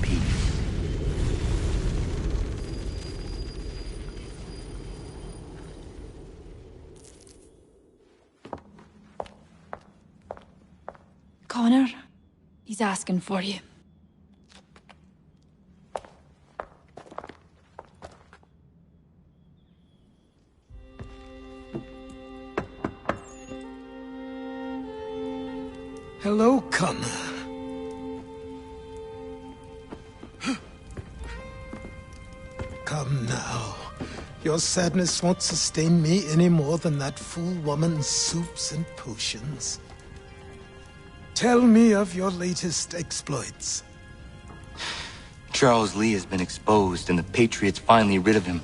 peace. Connor, he's asking for you. Hello, Connor. Come now. Your sadness won't sustain me any more than that fool woman's soups and potions. Tell me of your latest exploits. Charles Lee has been exposed, and the Patriots finally rid of him.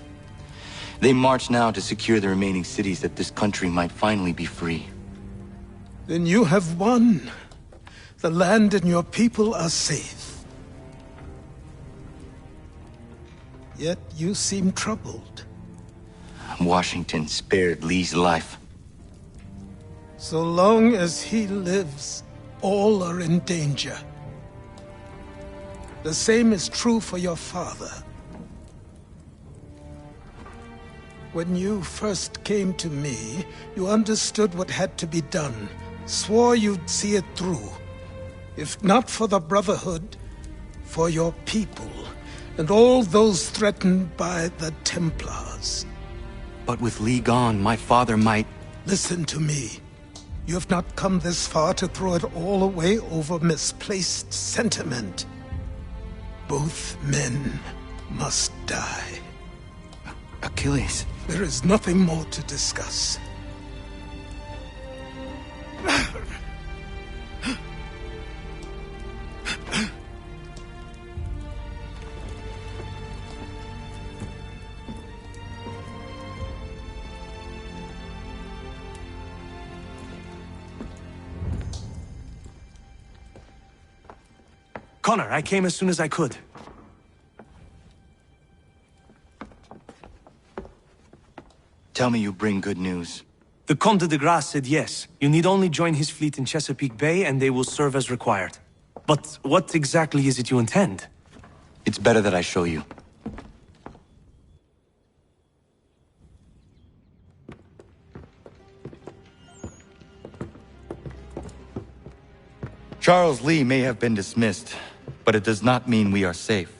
They march now to secure the remaining cities that this country might finally be free. Then you have won. The land and your people are safe. Yet you seem troubled. Washington spared Lee's life. So long as he lives, all are in danger. The same is true for your father. When you first came to me, you understood what had to be done, Swore you'd see it through. If not for the Brotherhood, for your people, and all those threatened by the Templars. But with Lee gone, my father might... Listen to me. You have not come this far to throw it all away over misplaced sentiment. Both men must die. Achilles. There is nothing more to discuss. Connor, I came as soon as I could. Tell me you bring good news. The Comte de Grasse said yes. You need only join his fleet in Chesapeake Bay and they will serve as required. But what exactly is it you intend? It's better that I show you. Charles Lee may have been dismissed, but it does not mean we are safe.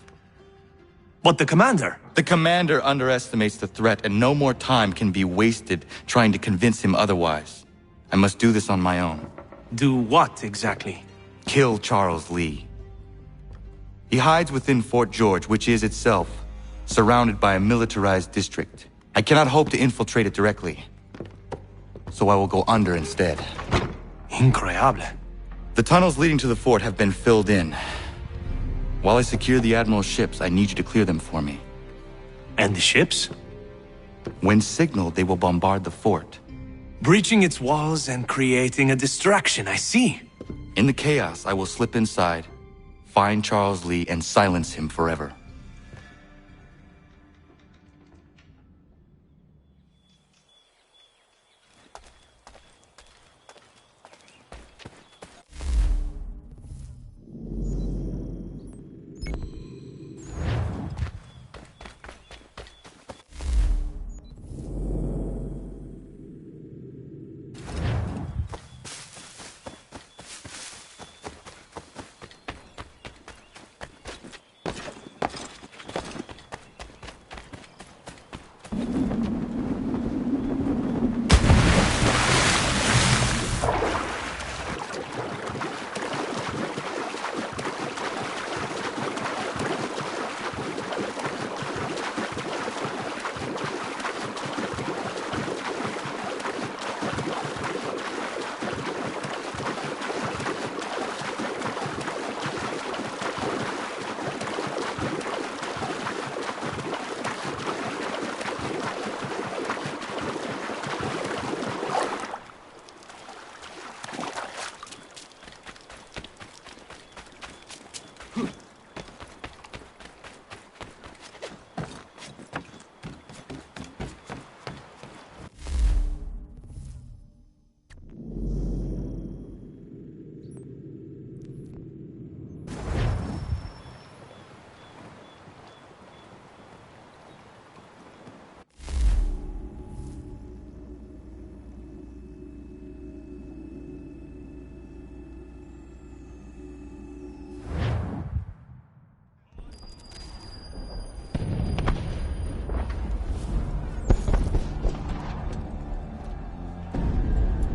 But the commander? The commander underestimates the threat, and no more time can be wasted trying to convince him otherwise. I must do this on my own. Do what exactly? Kill Charles Lee. He hides within Fort George, which is itself surrounded by a militarized district. I cannot hope to infiltrate it directly, so I will go under instead. Incroyable. The tunnels leading to the fort have been filled in. While I secure the Admiral's ships, I need you to clear them for me. And the ships? When signaled, they will bombard the fort. Breaching its walls and creating a distraction, I see. In the chaos, I will slip inside, find Charles Lee, and silence him forever.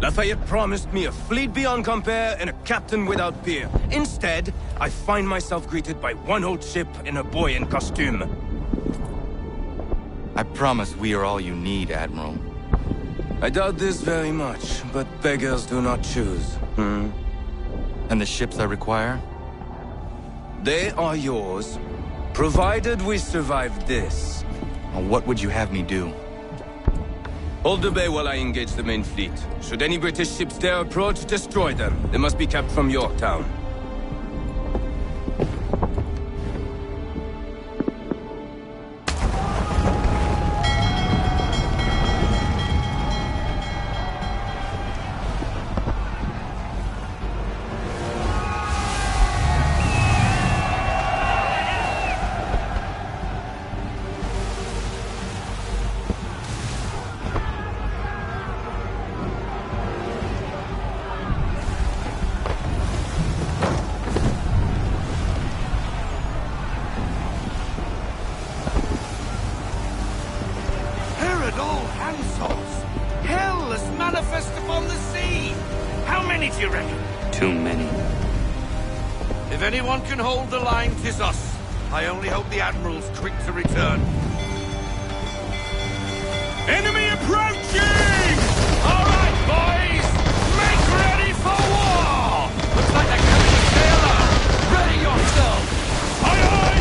Lafayette promised me a fleet beyond compare and a captain without peer. Instead, I find myself greeted by one old ship and a boy in costume. I promise we are all you need, Admiral. I doubt this very much, but beggars do not choose. And the ships I require? They are yours, provided we survive this. What would you have me do? Hold the bay while I engage the main fleet. Should any British ships dare approach, destroy them. They must be kept from Yorktown. at all handsolls. Hell is manifest upon the sea. How many do you reckon? Too many. If anyone can hold the line, 'tis us. I only hope the Admiral's quick to return. Enemy approaching! All right, boys! Make ready for war! Looks like they're coming to sailor! Ready yourself! Aye, aye!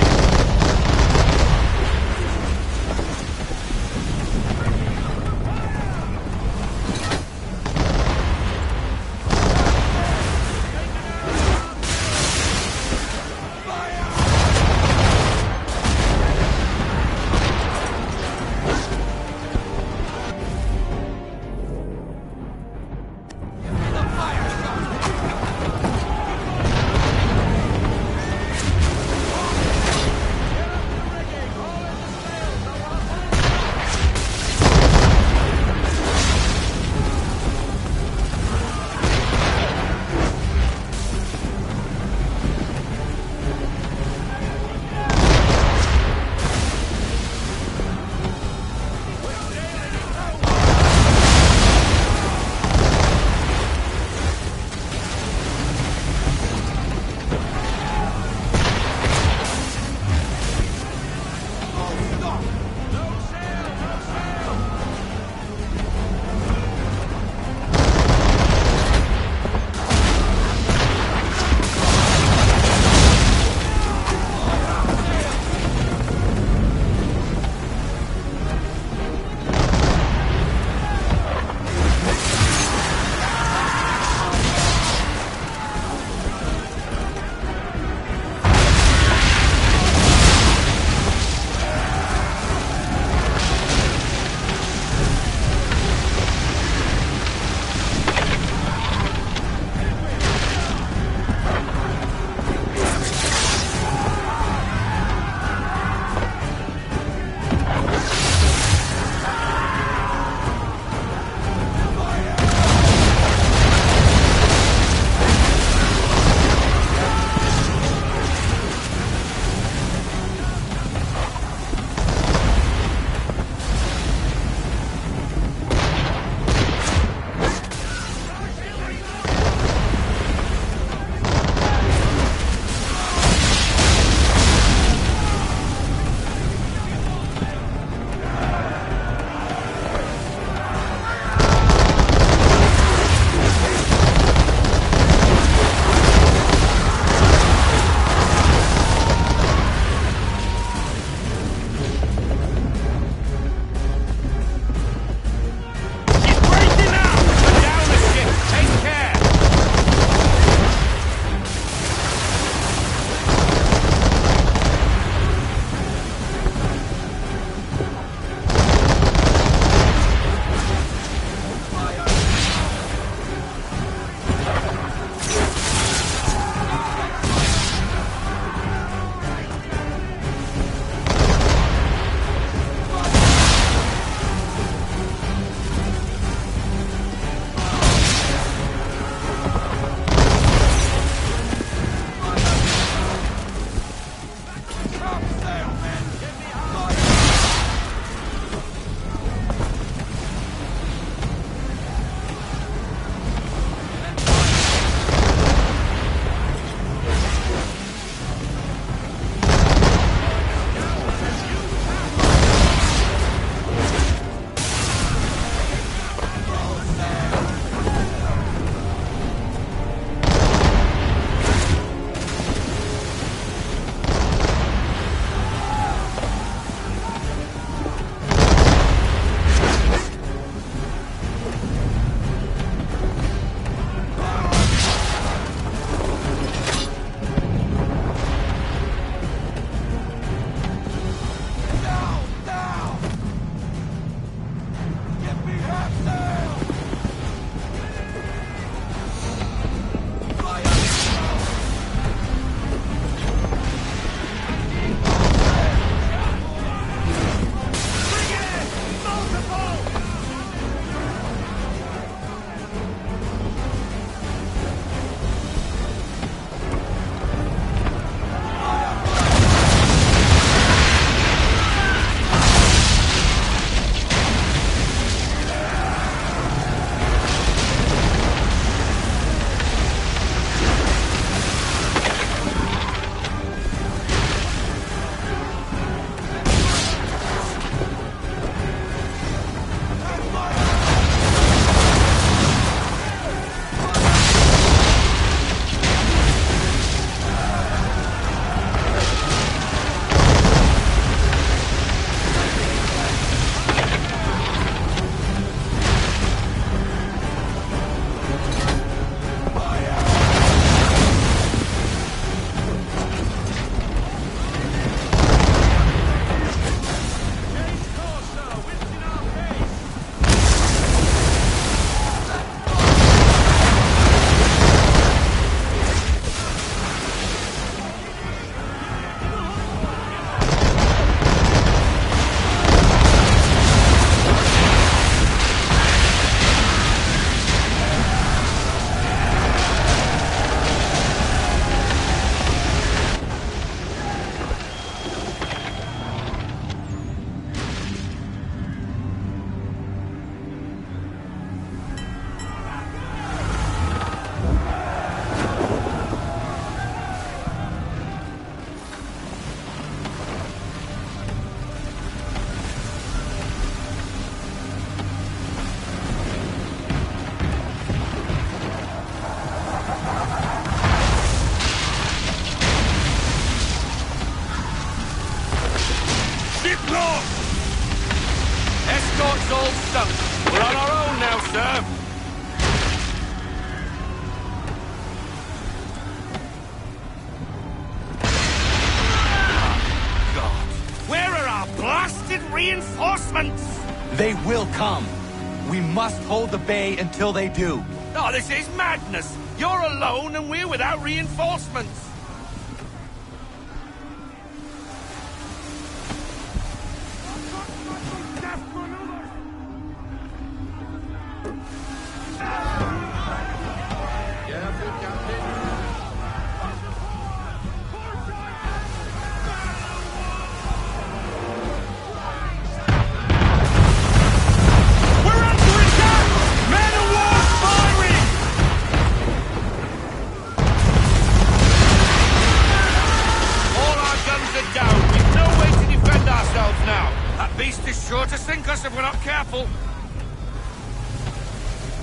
up! We're on our own now, sir! Where are our blasted reinforcements? They will come. We must hold the bay until they do. Oh, this is madness! You're alone and we're without reinforcements!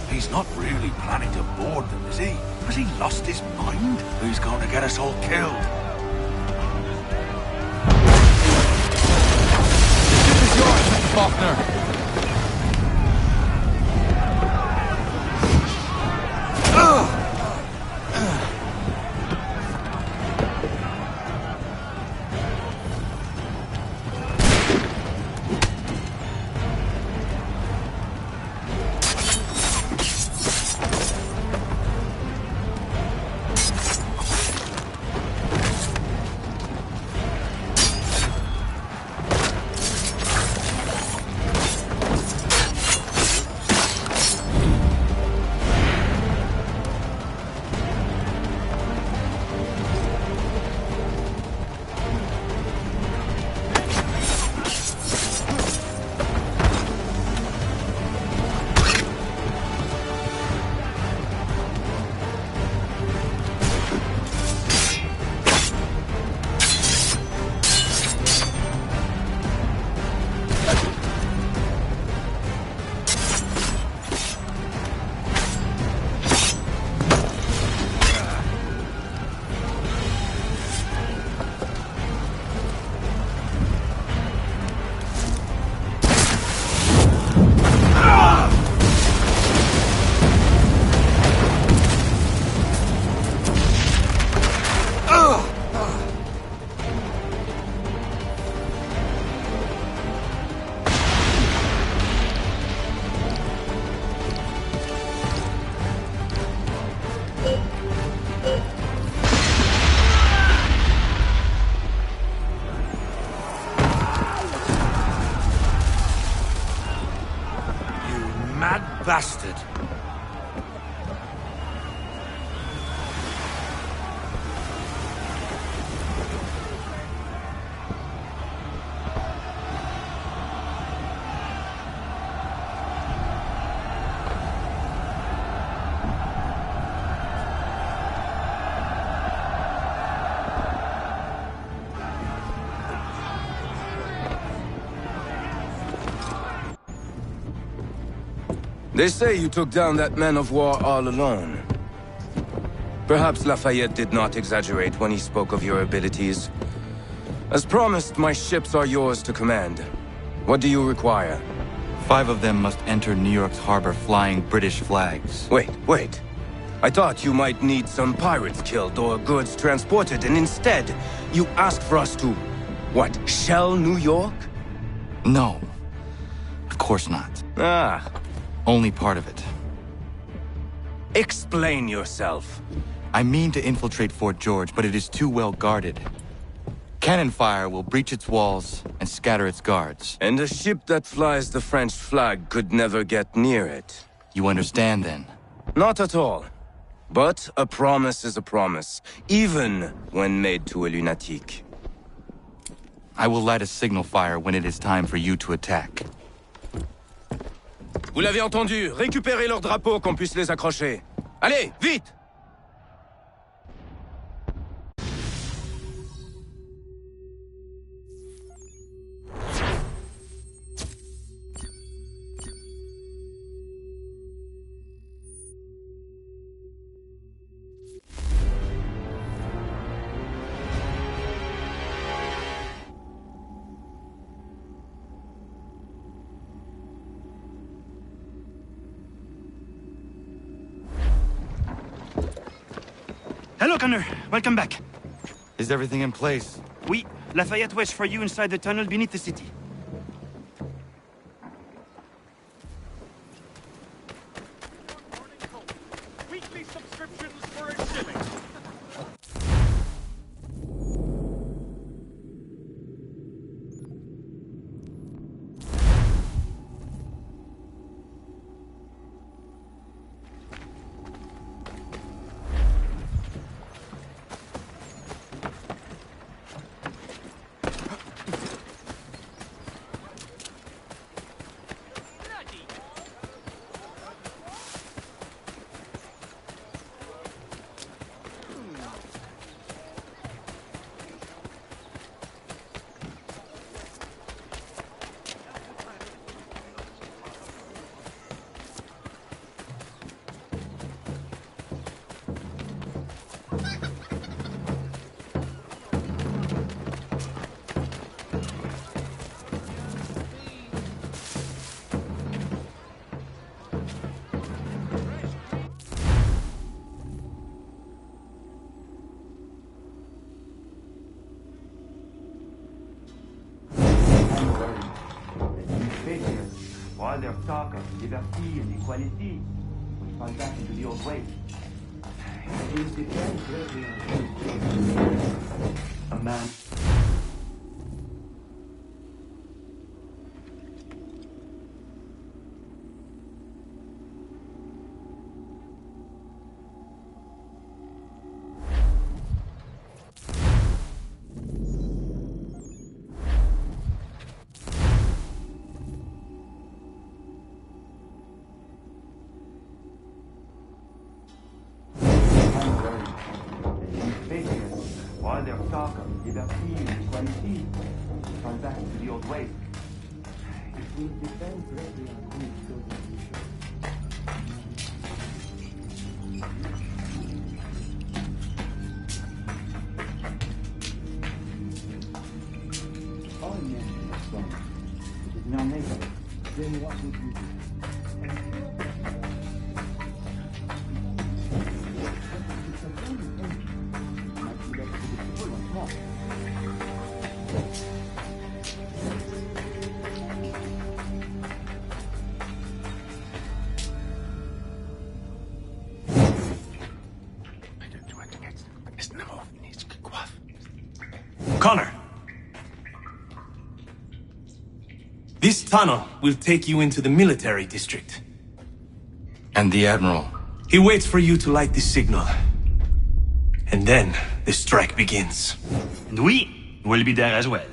He's not really planning to board them, is he? Has he lost his mind? He's going to get us all killed. This is yours, Mr. Faulkner. Bastard. They say you took down that man of war all alone. Perhaps Lafayette did not exaggerate when he spoke of your abilities. As promised, my ships are yours to command. What do you require? 5 of them must enter New York's harbor flying British flags. Wait. I thought you might need some pirates killed or goods transported, and instead, you asked for us to, what, shell New York? No. Of course not. Only part of it. Explain yourself. I mean to infiltrate Fort George, but it is too well guarded. Cannon fire will breach its walls and scatter its guards. And a ship that flies the French flag could never get near it. You understand, then? Not at all. But a promise is a promise, even when made to a lunatic. I will light a signal fire when it is time for you to attack. Vous l'avez entendu, récupérez leurs drapeaux qu'on puisse les accrocher. Allez, vite! Hello, Connor. Welcome back. Is everything in place? Oui. Lafayette waits for you inside the tunnel beneath the city. Weekly subscriptions for a shilling. While there's talk of liberty and equality, we fall back into the old ways. It depends greatly on a man. While there's talk of liberty and equality, we fall back into the old ways. It will depend greatly on who is chosen. All men are strong. It is in our nature. Then what would you do? Connor! This tunnel will take you into the military district. And the Admiral? He waits for you to light this signal. And then the strike begins. And we will be there as well.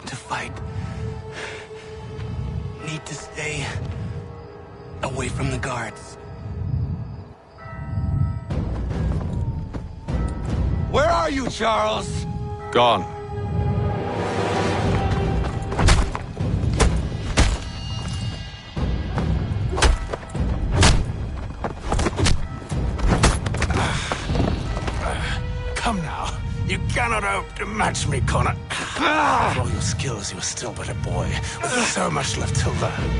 To fight. Need to stay away from the guards. Where are you, Charles? Gone. Come now. You cannot hope to match me, Connor. For all your skills, you are still but a boy, with so much left to learn.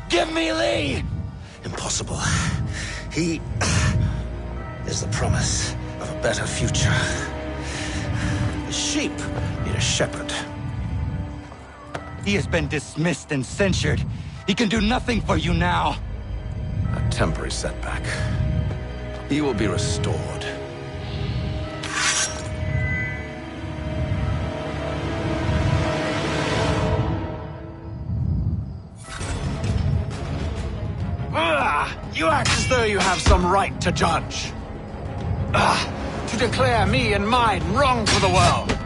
Give me Lee! Impossible. He is the promise of a better future. The sheep need a shepherd. He has been dismissed and censured. He can do nothing for you now. A temporary setback. He will be restored. You act as though you have some right to judge. To declare me and mine wrong for the world.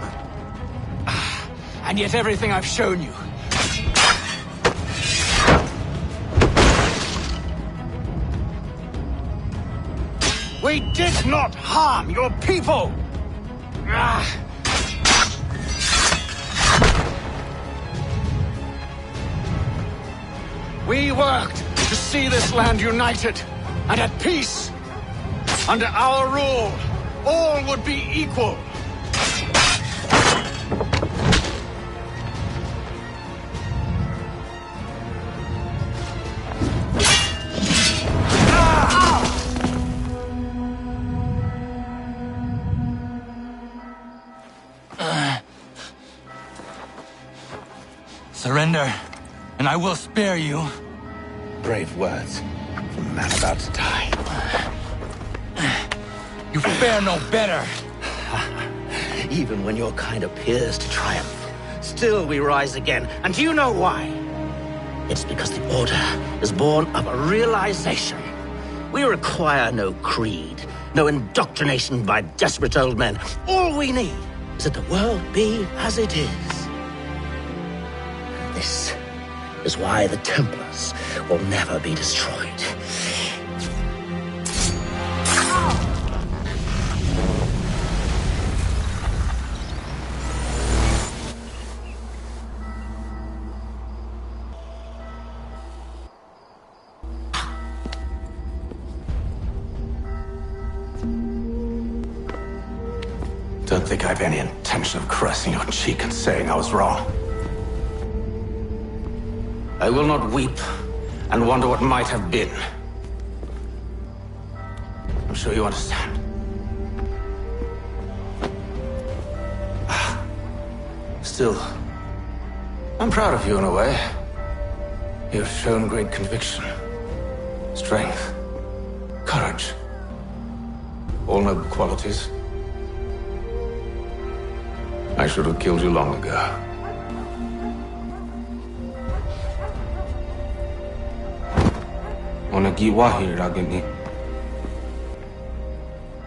And yet everything I've shown you. We did not harm your people! We worked to see this land united and at peace. Under our rule, all would be equal. Surrender, and I will spare you. Brave words from a man about to die. You fare no better. Even when your kind appears to triumph, still we rise again. And do you know why? It's because the Order is born of a realization. We require no creed, no indoctrination by desperate old men. All we need is that the world be as it is. And this is why the Templars will never be destroyed. Don't think I have any intention of caressing your cheek and saying I was wrong. I will not weep and wonder what might have been. I'm sure you understand. Still, I'm proud of you in a way. You've shown great conviction, strength, courage. All noble qualities. I should have killed you long ago.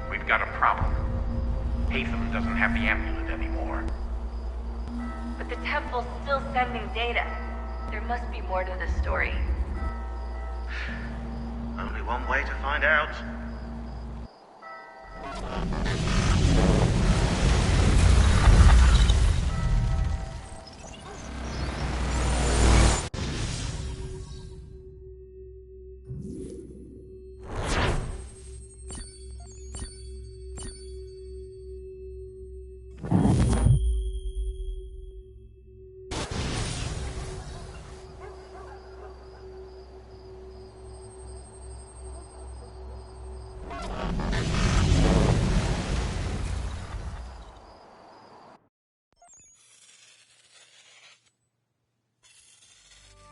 We've got a problem. Hatham doesn't have the amulet anymore. But the temple's still sending data. There must be more to this story. Only one way to find out.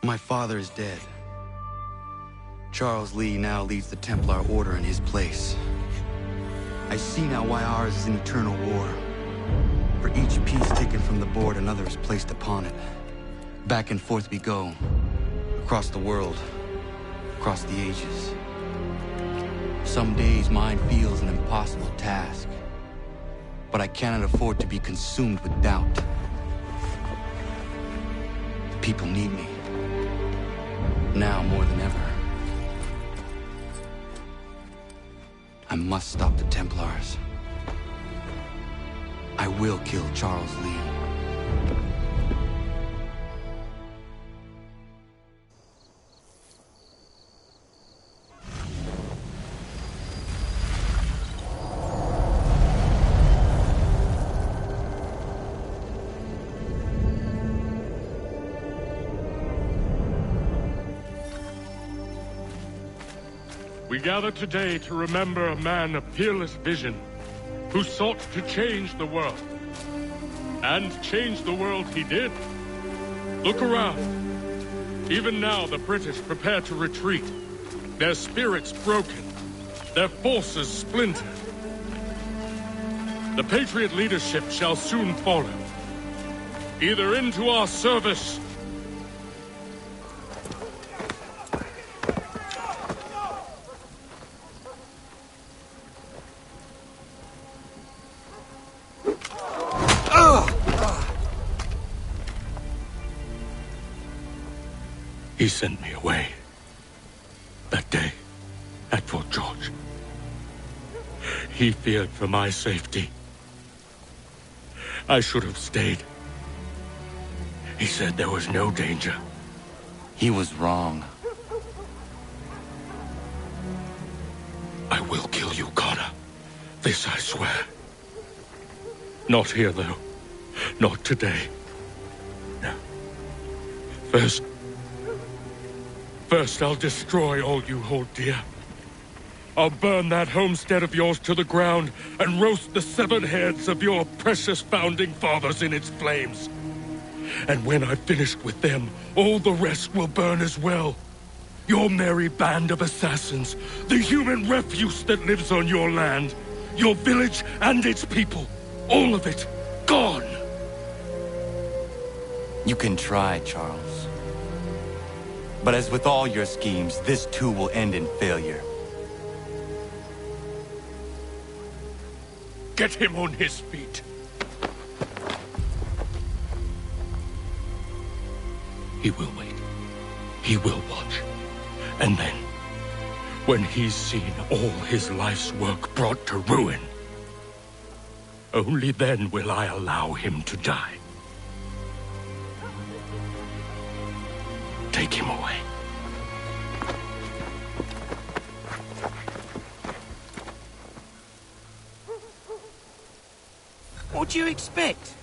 My father is dead. Charles Lee now leads the Templar Order in his place. I see now why ours is an eternal war. For each piece taken from the board, another is placed upon it. Back and forth we go. Across the world. Across the ages. Some days mine feels an impossible task. But I cannot afford to be consumed with doubt. The people need me. Now more than ever. I must stop the Templars. I will kill Charles Lee. We gather today to remember a man of peerless vision, who sought to change the world. And change the world he did. Look around. Even now the British prepare to retreat, their spirits broken, their forces splintered. The Patriot leadership shall soon follow, either into our service He sent me away. That day, at Fort George. He feared for my safety. I should have stayed. He said there was no danger. He was wrong. I will kill you, Connor. This I swear. Not here, though. Not today. No. First, I'll destroy all you hold dear. I'll burn that homestead of yours to the ground and roast the severed heads of your precious founding fathers in its flames. And when I've finished with them, all the rest will burn as well. Your merry band of assassins, the human refuse that lives on your land, your village and its people, all of it, gone. You can try, Charles. But as with all your schemes, this too will end in failure. Get him on his feet. He will wait. He will watch. And then, when he's seen all his life's work brought to ruin, only then will I allow him to die. Take him away. What do you expect?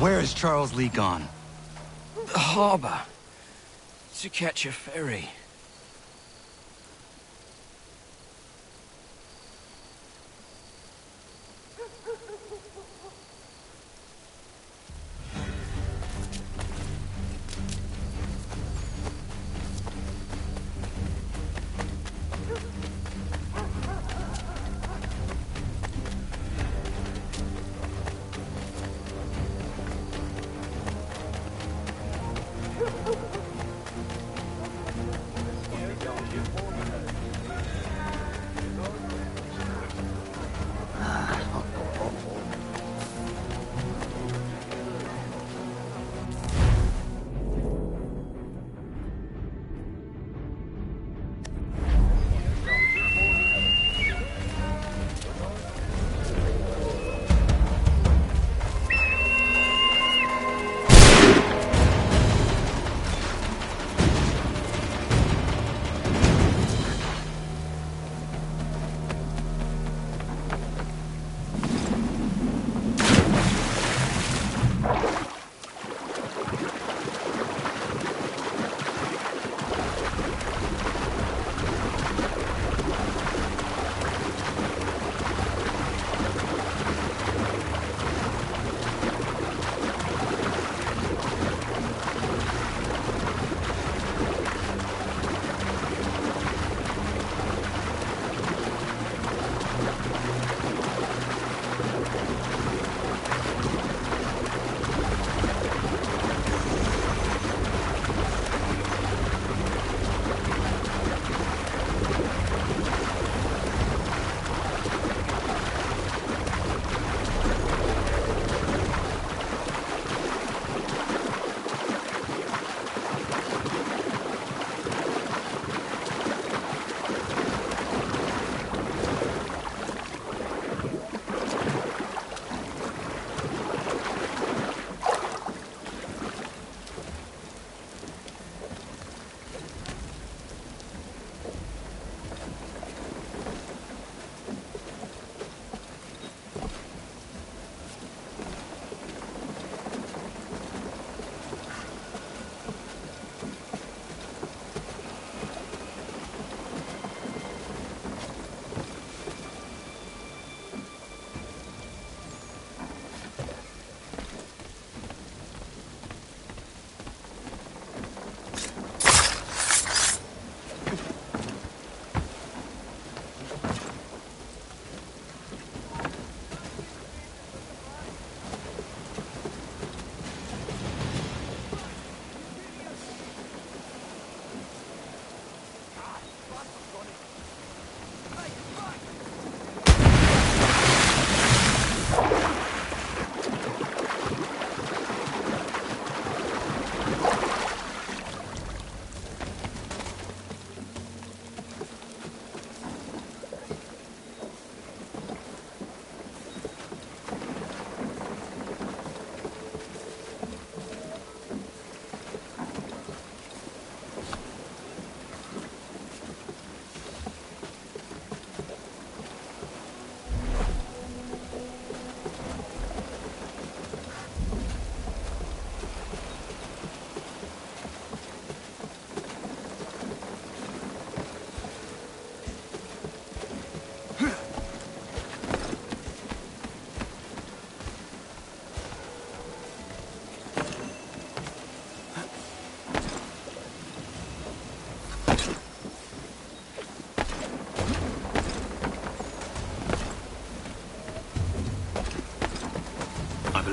Where is Charles Lee gone? The harbor. To catch a ferry.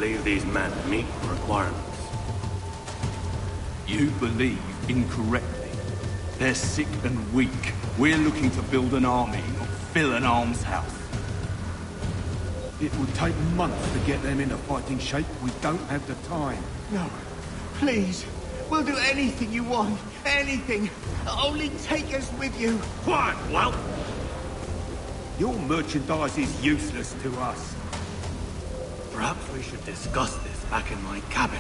believe these men meet the requirements. You believe incorrectly. They're sick and weak. We're looking to build an army, not fill an almshouse. It would take months to get them into fighting shape. We don't have the time. No. Please. We'll do anything you want. Anything. Only take us with you. Quiet, whelp! Your merchandise is useless to us. Perhaps we should discuss this back in my cabin.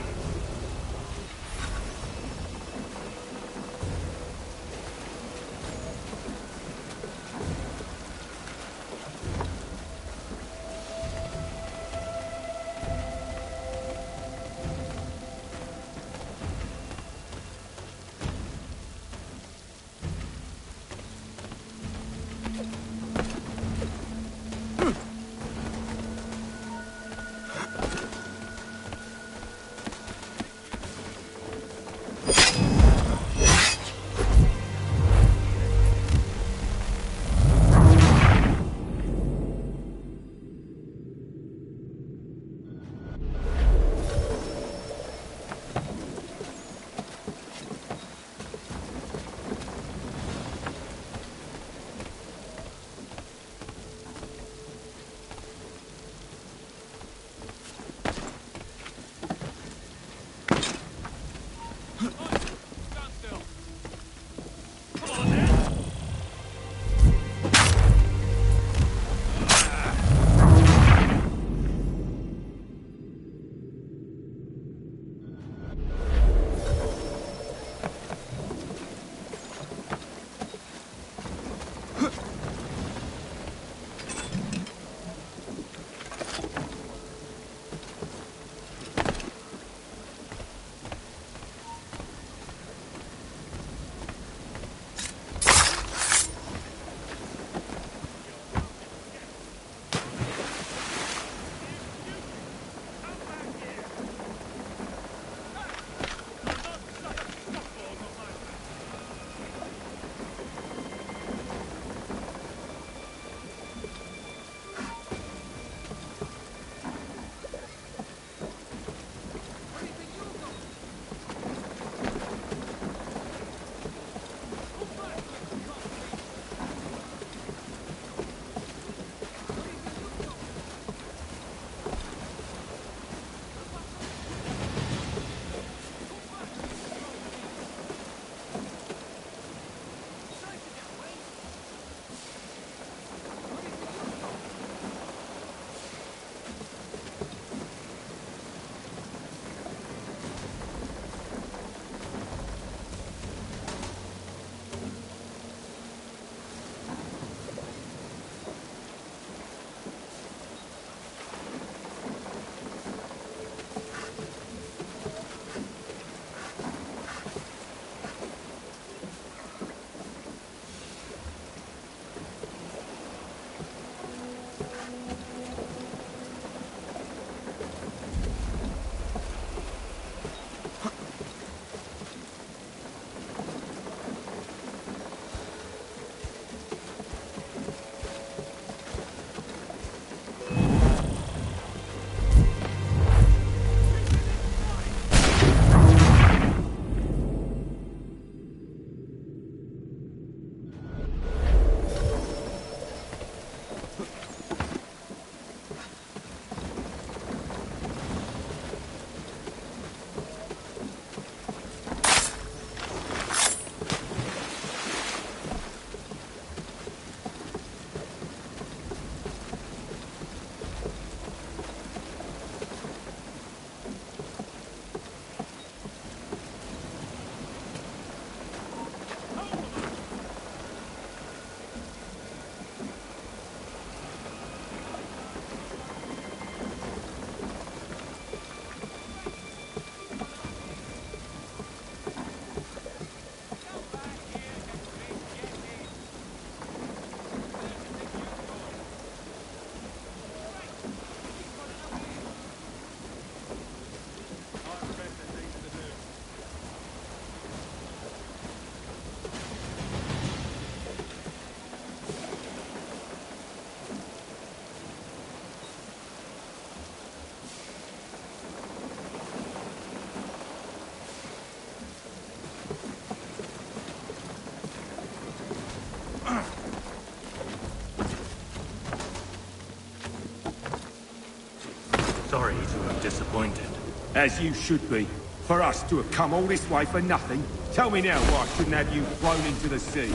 disappointed. As you should be. For us to have come all this way for nothing. Tell me now why I shouldn't have you thrown into the sea.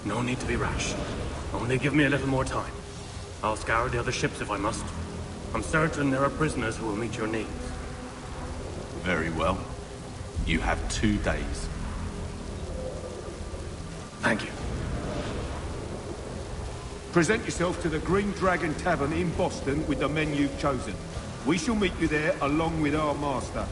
No need to be rash. Only give me a little more time. I'll scour the other ships if I must. I'm certain there are prisoners who will meet your needs. Very well. You have 2 days. Thank you. Present yourself to the Green Dragon Tavern in Boston with the men you've chosen. We shall meet you there along with our master.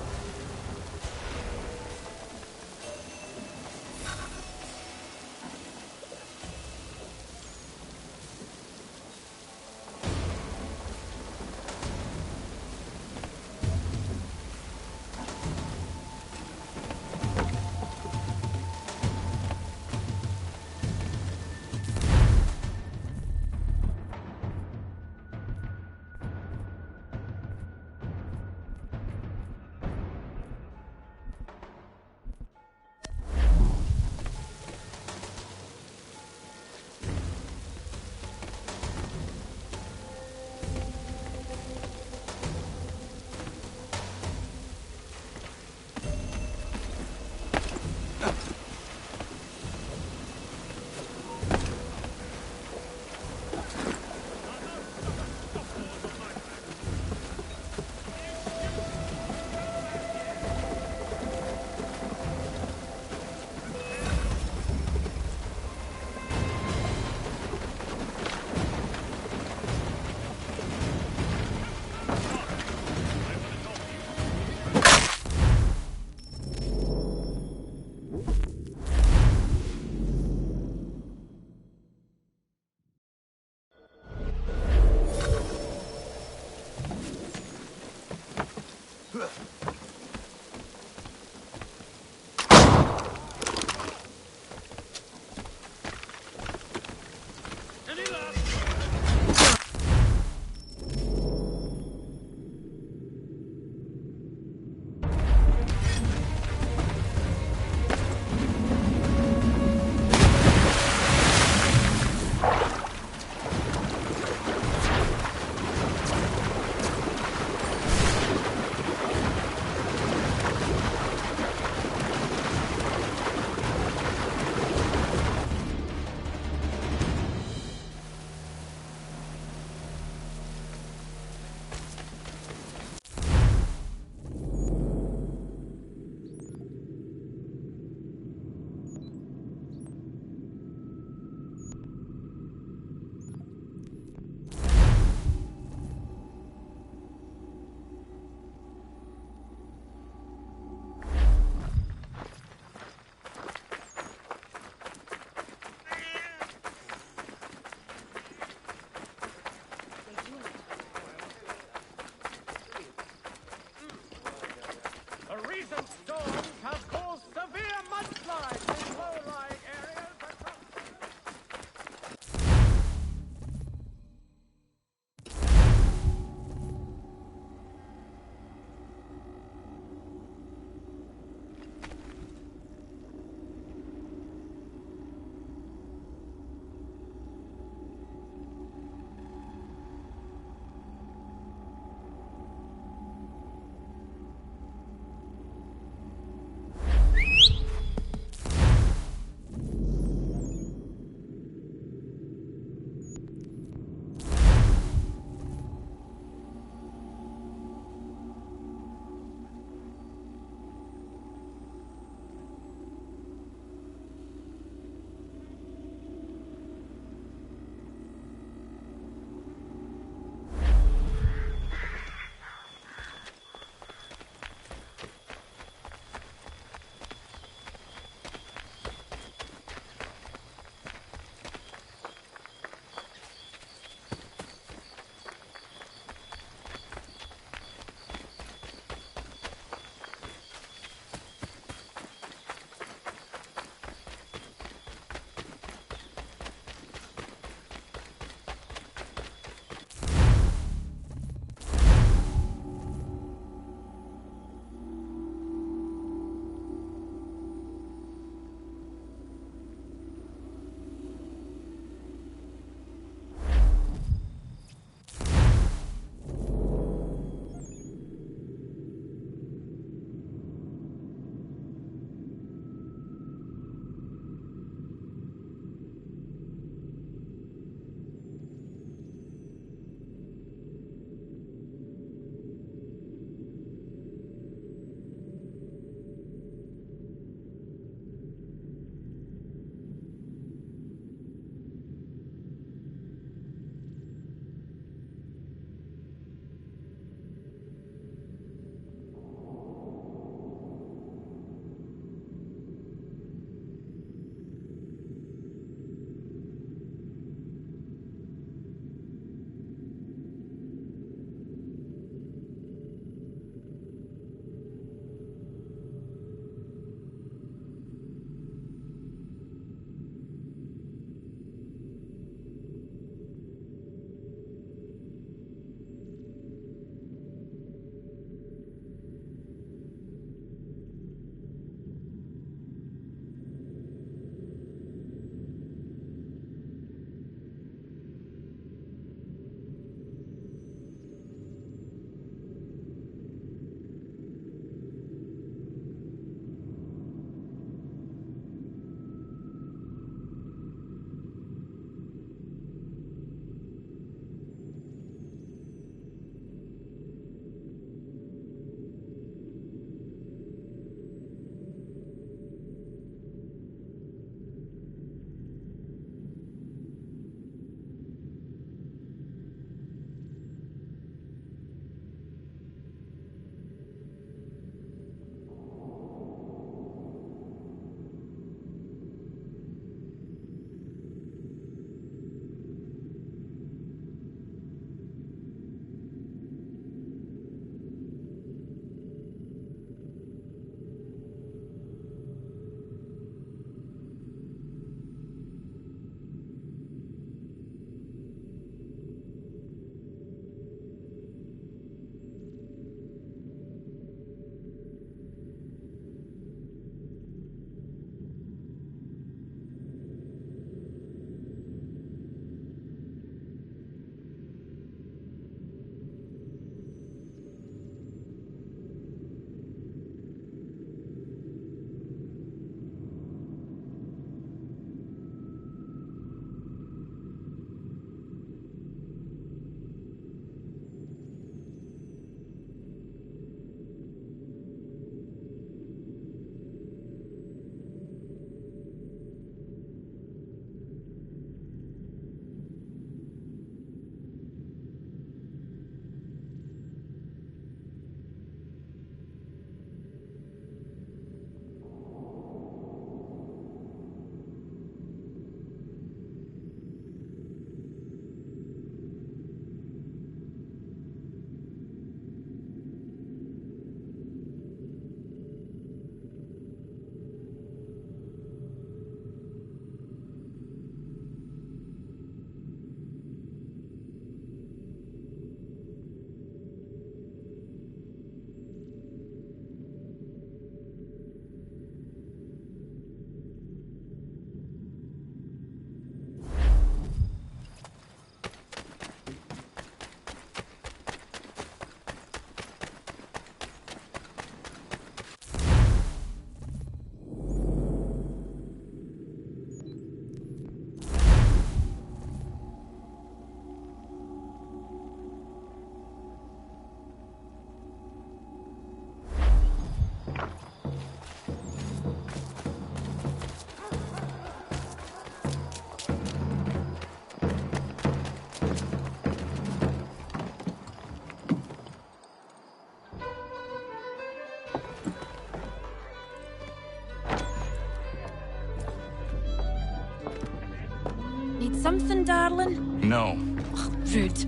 something, darling? No. Ugh, rude.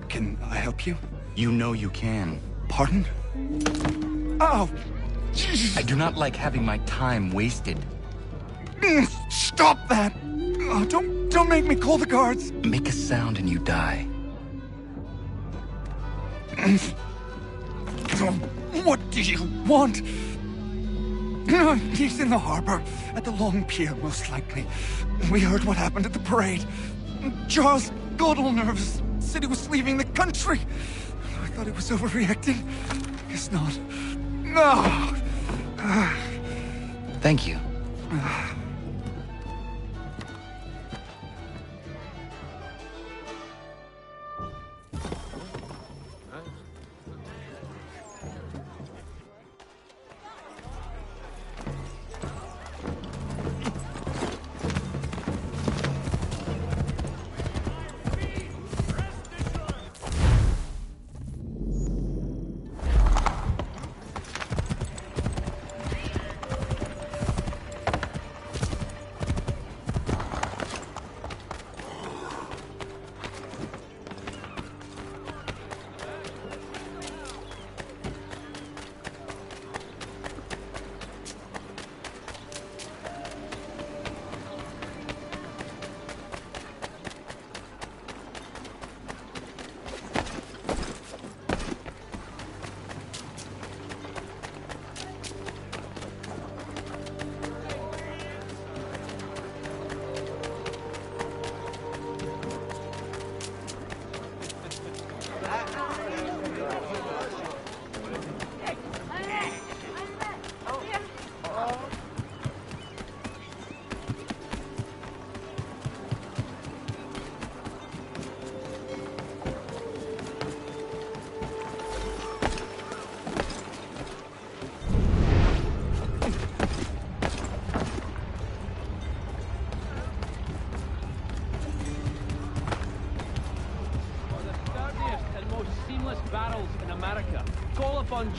Can I help you? You know you can. Pardon? Oh! Jesus. I do not like having my time wasted. Stop that! Oh, don't make me call the guards. Make a sound and you die. What do you want? He's in the harbor, at the Long Pier, most likely. We heard what happened at the parade. Charles got all nervous. Said he was leaving the country. I thought he was overreacting. Guess not. No. Thank you.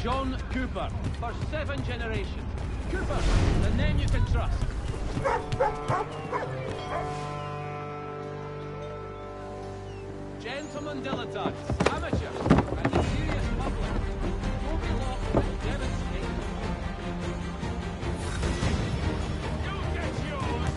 John Cooper, for 7 generations. Cooper, the name you can trust. Gentlemen dilettantes, amateurs, and the serious public. Toby Lock and Devon Snake. You get yours!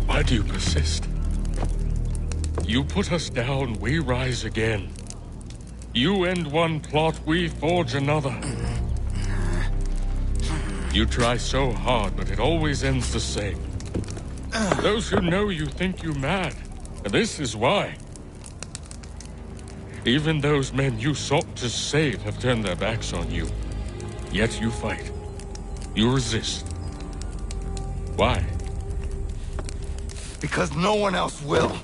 Why do you persist? You put us down, we rise again. You end one plot, we forge another. You try so hard, but it always ends the same. Those who know you think you mad, and this is why. Even those men you sought to save have turned their backs on you. Yet you fight. You resist. Why? Because no one else will.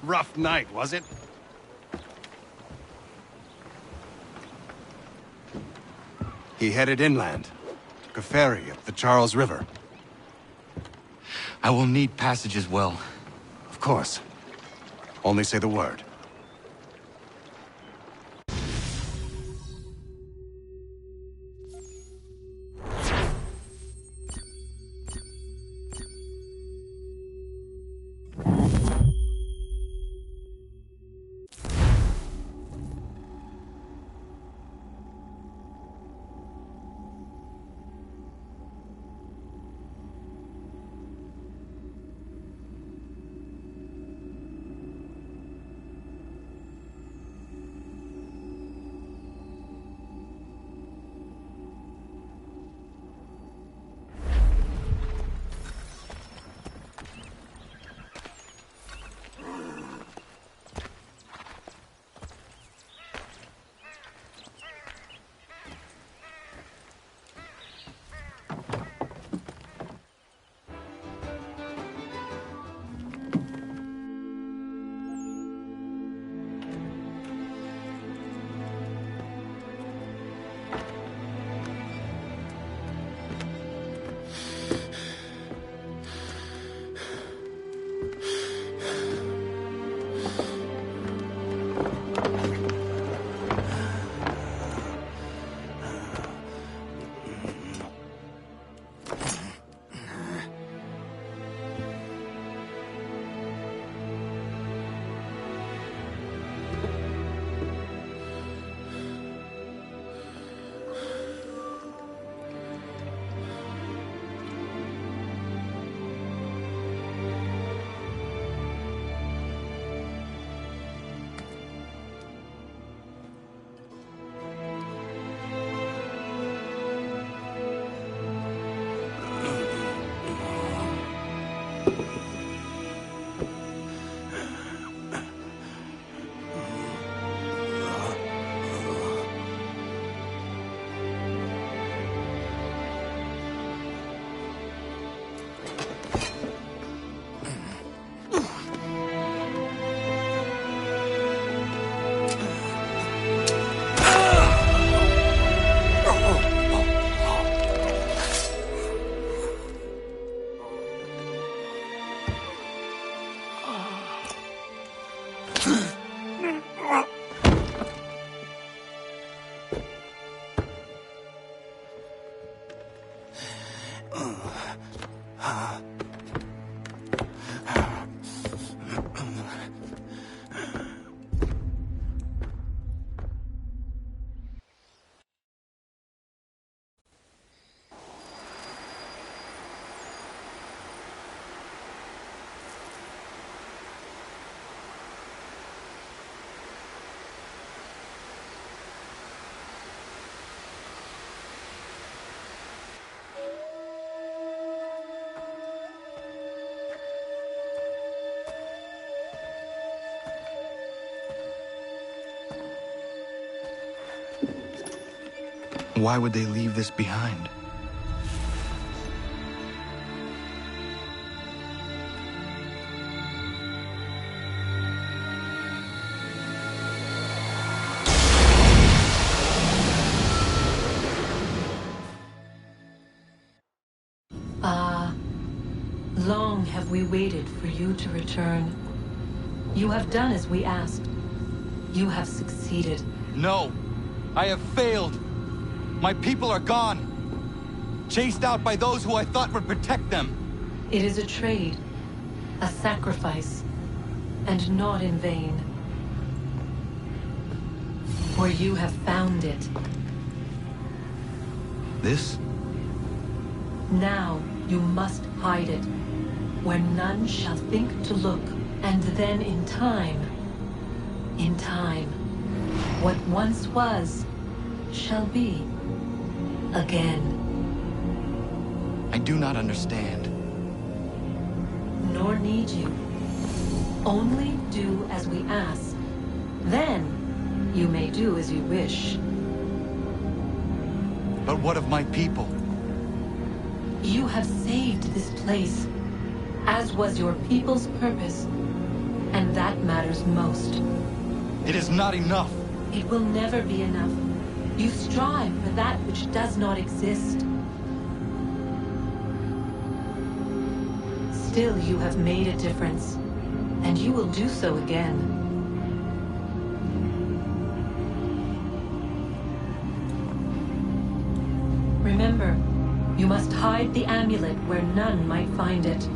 Rough night, was it? He headed inland. Took a ferry up the Charles River. I will need passage as well. Of course. Only say the word. Why would they leave this behind? Long have we waited for you to return. You have done as we asked. You have succeeded. No! I have failed! My people are gone! Chased out by those who I thought would protect them! It is a trade, a sacrifice, and not in vain. For you have found it. This? Now you must hide it, where none shall think to look, and then in time, what once was, shall be again. I do not understand. Nor need you. Only do as we ask. Then, you may do as you wish. But what of my people? You have saved this place, as was your people's purpose, and that matters most. It is not enough. It will never be enough. You strive for that which does not exist. Still, you have made a difference, and you will do so again. Remember, you must hide the amulet where none might find it.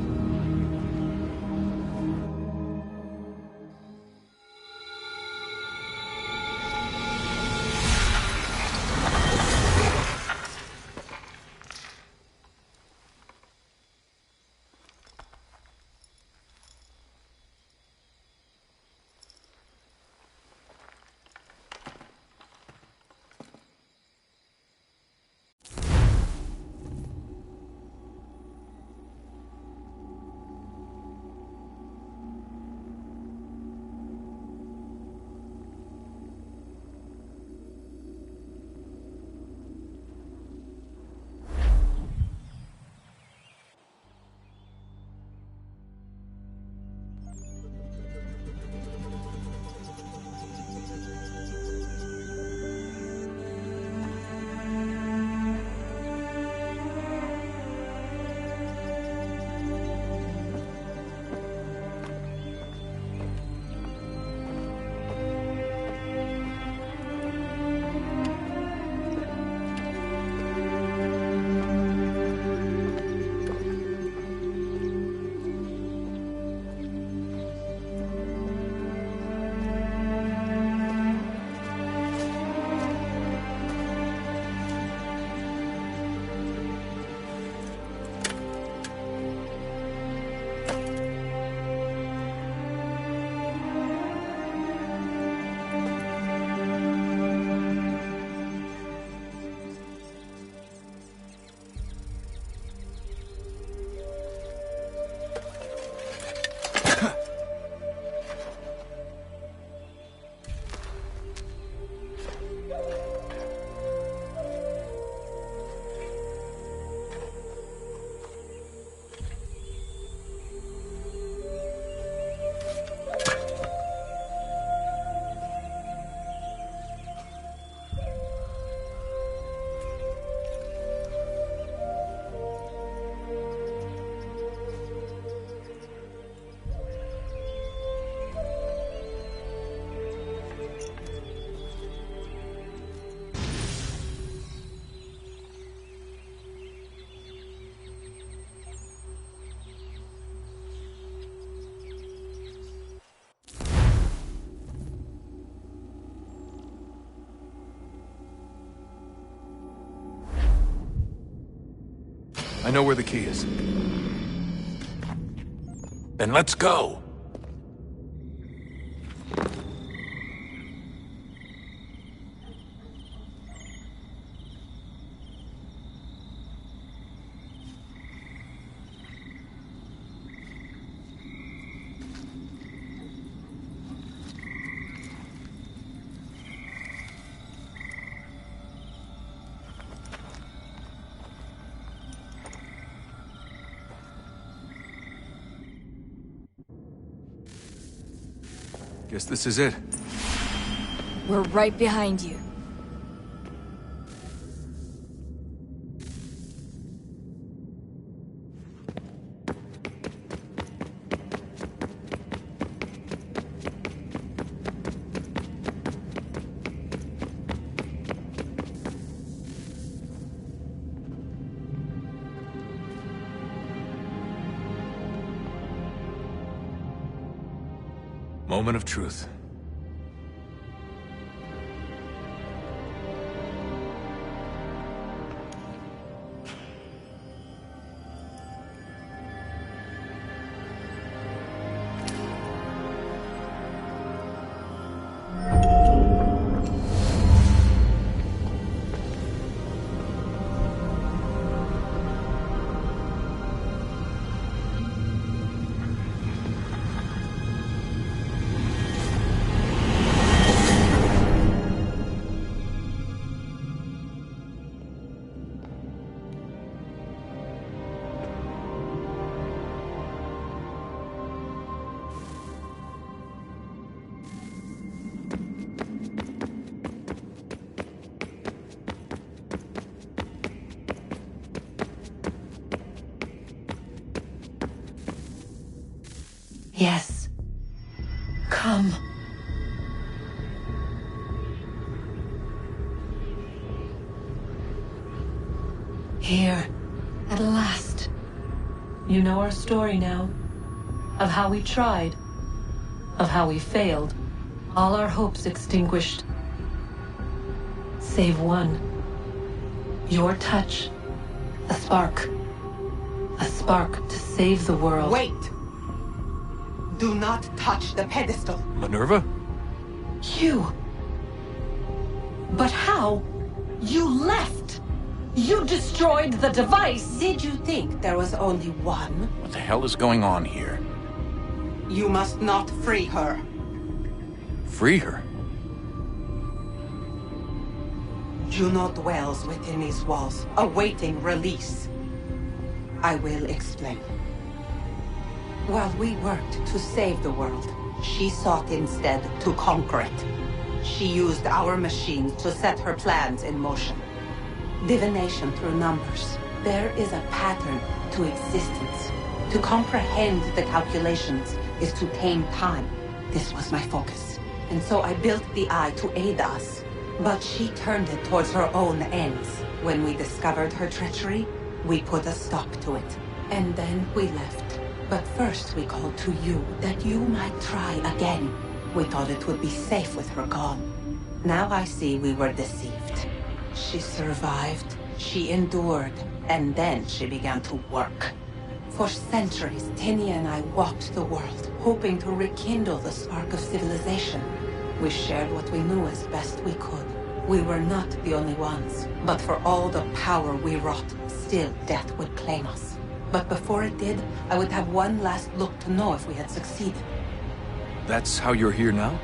I know where the key is. Then let's go. Guess this is it. We're right behind you. Moment of truth. Yes. Come. Here, at last. You know our story now. Of how we tried. Of how we failed. All our hopes extinguished. Save one. Your touch. A spark. A spark to save the world. Wait! Do not touch the pedestal. Minerva? You. But how? You left. You destroyed the device. Did you think there was only one? What the hell is going on here? You must not free her. Free her? Juno dwells within these walls, awaiting release. I will explain. While we worked to save the world, she sought instead to conquer it. She used our machines to set her plans in motion. Divination through numbers. There is a pattern to existence. To comprehend the calculations is to tame time. This was my focus. And so I built the Eye to aid us. But she turned it towards her own ends. When we discovered her treachery, we put a stop to it. And then we left. But first we called to you, that you might try again. We thought it would be safe with her gone. Now I see we were deceived. She survived, she endured, and then she began to work. For centuries, Tinia and I walked the world, hoping to rekindle the spark of civilization. We shared what we knew as best we could. We were not the only ones, but for all the power we wrought, still death would claim us. But before it did, I would have one last look to know if we had succeeded. That's how you're here now?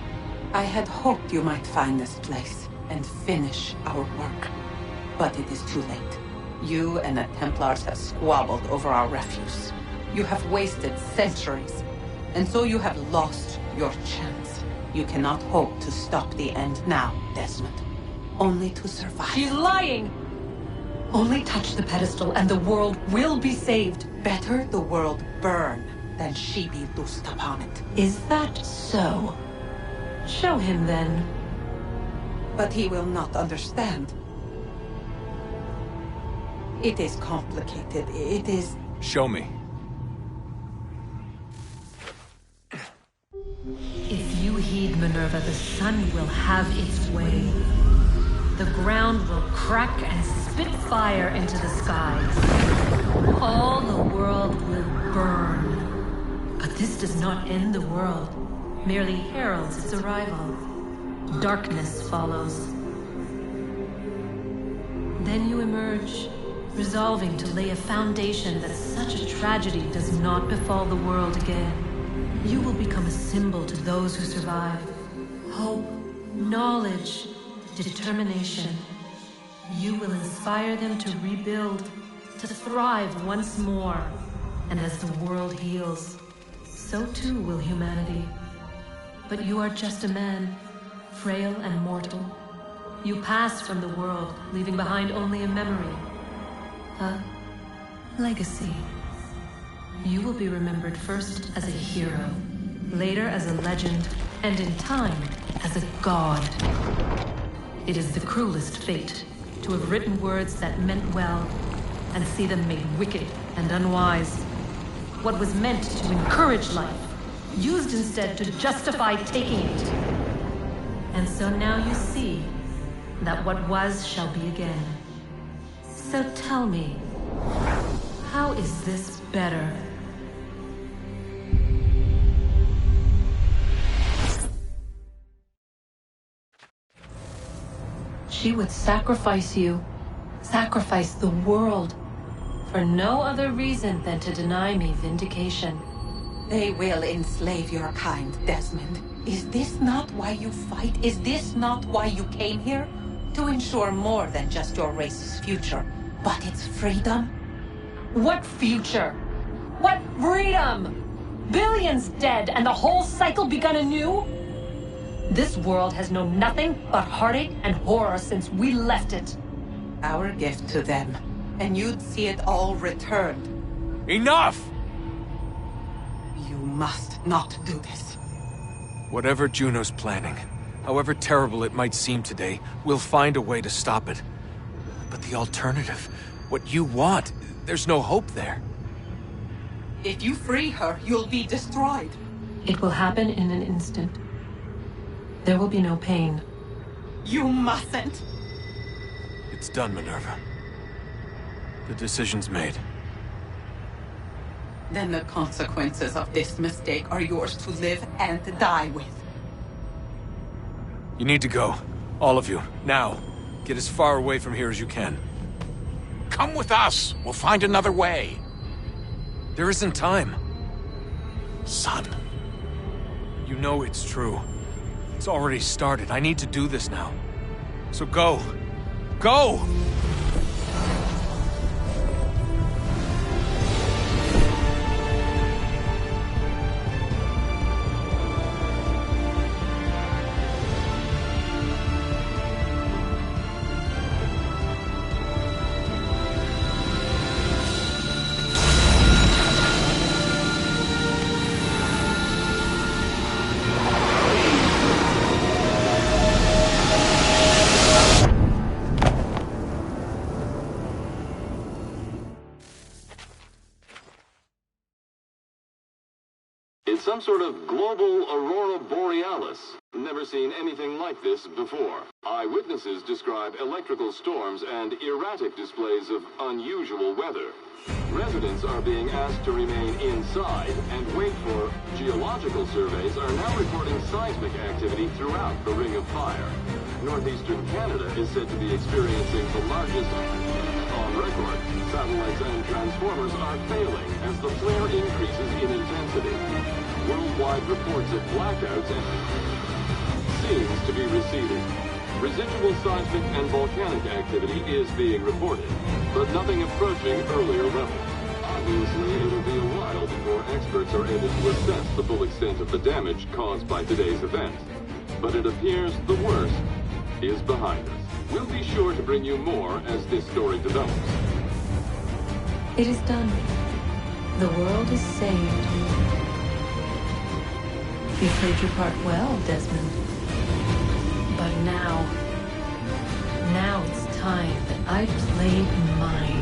I had hoped you might find this place and finish our work. But it is too late. You and the Templars have squabbled over our refuse. You have wasted centuries, and so you have lost your chance. You cannot hope to stop the end now, Desmond. Only to survive. She's lying! Only touch the pedestal and the world will be saved. Better the world burn than she be loosed upon it. Is that so? Show him then. But he will not understand. It is complicated. It is... Show me. If you heed Minerva, the sun will have its way. The ground will crack and spit fire into the skies. All the world will burn. But this does not end the world, merely heralds its arrival. Darkness follows. Then you emerge, resolving to lay a foundation that such a tragedy does not befall the world again. You will become a symbol to those who survive. Hope, knowledge, determination. You will inspire them to rebuild, to thrive once more. And as the world heals, so too will humanity. But you are just a man, frail and mortal. You pass from the world, leaving behind only a memory. A legacy. You will be remembered first as a hero, later as a legend, and in time, as a god. It is the cruelest fate to have written words that meant well, and see them made wicked and unwise. What was meant to encourage life, used instead to justify taking it. And so now you see that what was shall be again. So tell me, how is this better? She would sacrifice you, sacrifice the world, for no other reason than to deny me vindication. They will enslave your kind, Desmond. Is this not why you fight? Is this not why you came here? To ensure more than just your race's future, but its freedom? What future? What freedom? Billions dead and the whole cycle begun anew? This world has known nothing but heartache and horror since we left it. Our gift to them, and you'd see it all returned. Enough! You must not do this. Whatever Juno's planning, however terrible it might seem today, we'll find a way to stop it. But the alternative, what you want, there's no hope there. If you free her, you'll be destroyed. It will happen in an instant. There will be no pain. You mustn't. It's done, Minerva. The decision's made. Then the consequences of this mistake are yours to live and die with. You need to go. All of you. Now. Get as far away from here as you can. Come with us. We'll find another way. There isn't time. Son. You know it's true. It's already started. I need to do this now. So go. Go! It's some sort of global aurora borealis. Never seen anything like this before. Eyewitnesses describe electrical storms and erratic displays of unusual weather. Residents are being asked to remain inside and wait for geological surveys are now reporting seismic activity throughout the Ring of Fire. Northeastern Canada is said to be experiencing the largest on record. Satellites and transformers are failing as the flare increases in intensity. Worldwide reports of blackouts seems to be receding. Residual seismic and volcanic activity is being reported, but nothing approaching earlier levels. Obviously, it'll be a while before experts are able to assess the full extent of the damage caused by today's event. But it appears the worst is behind us. We'll be sure to bring you more as this story develops. It is done. The world is saved. You played your part well, Desmond. But now it's time that I played mine.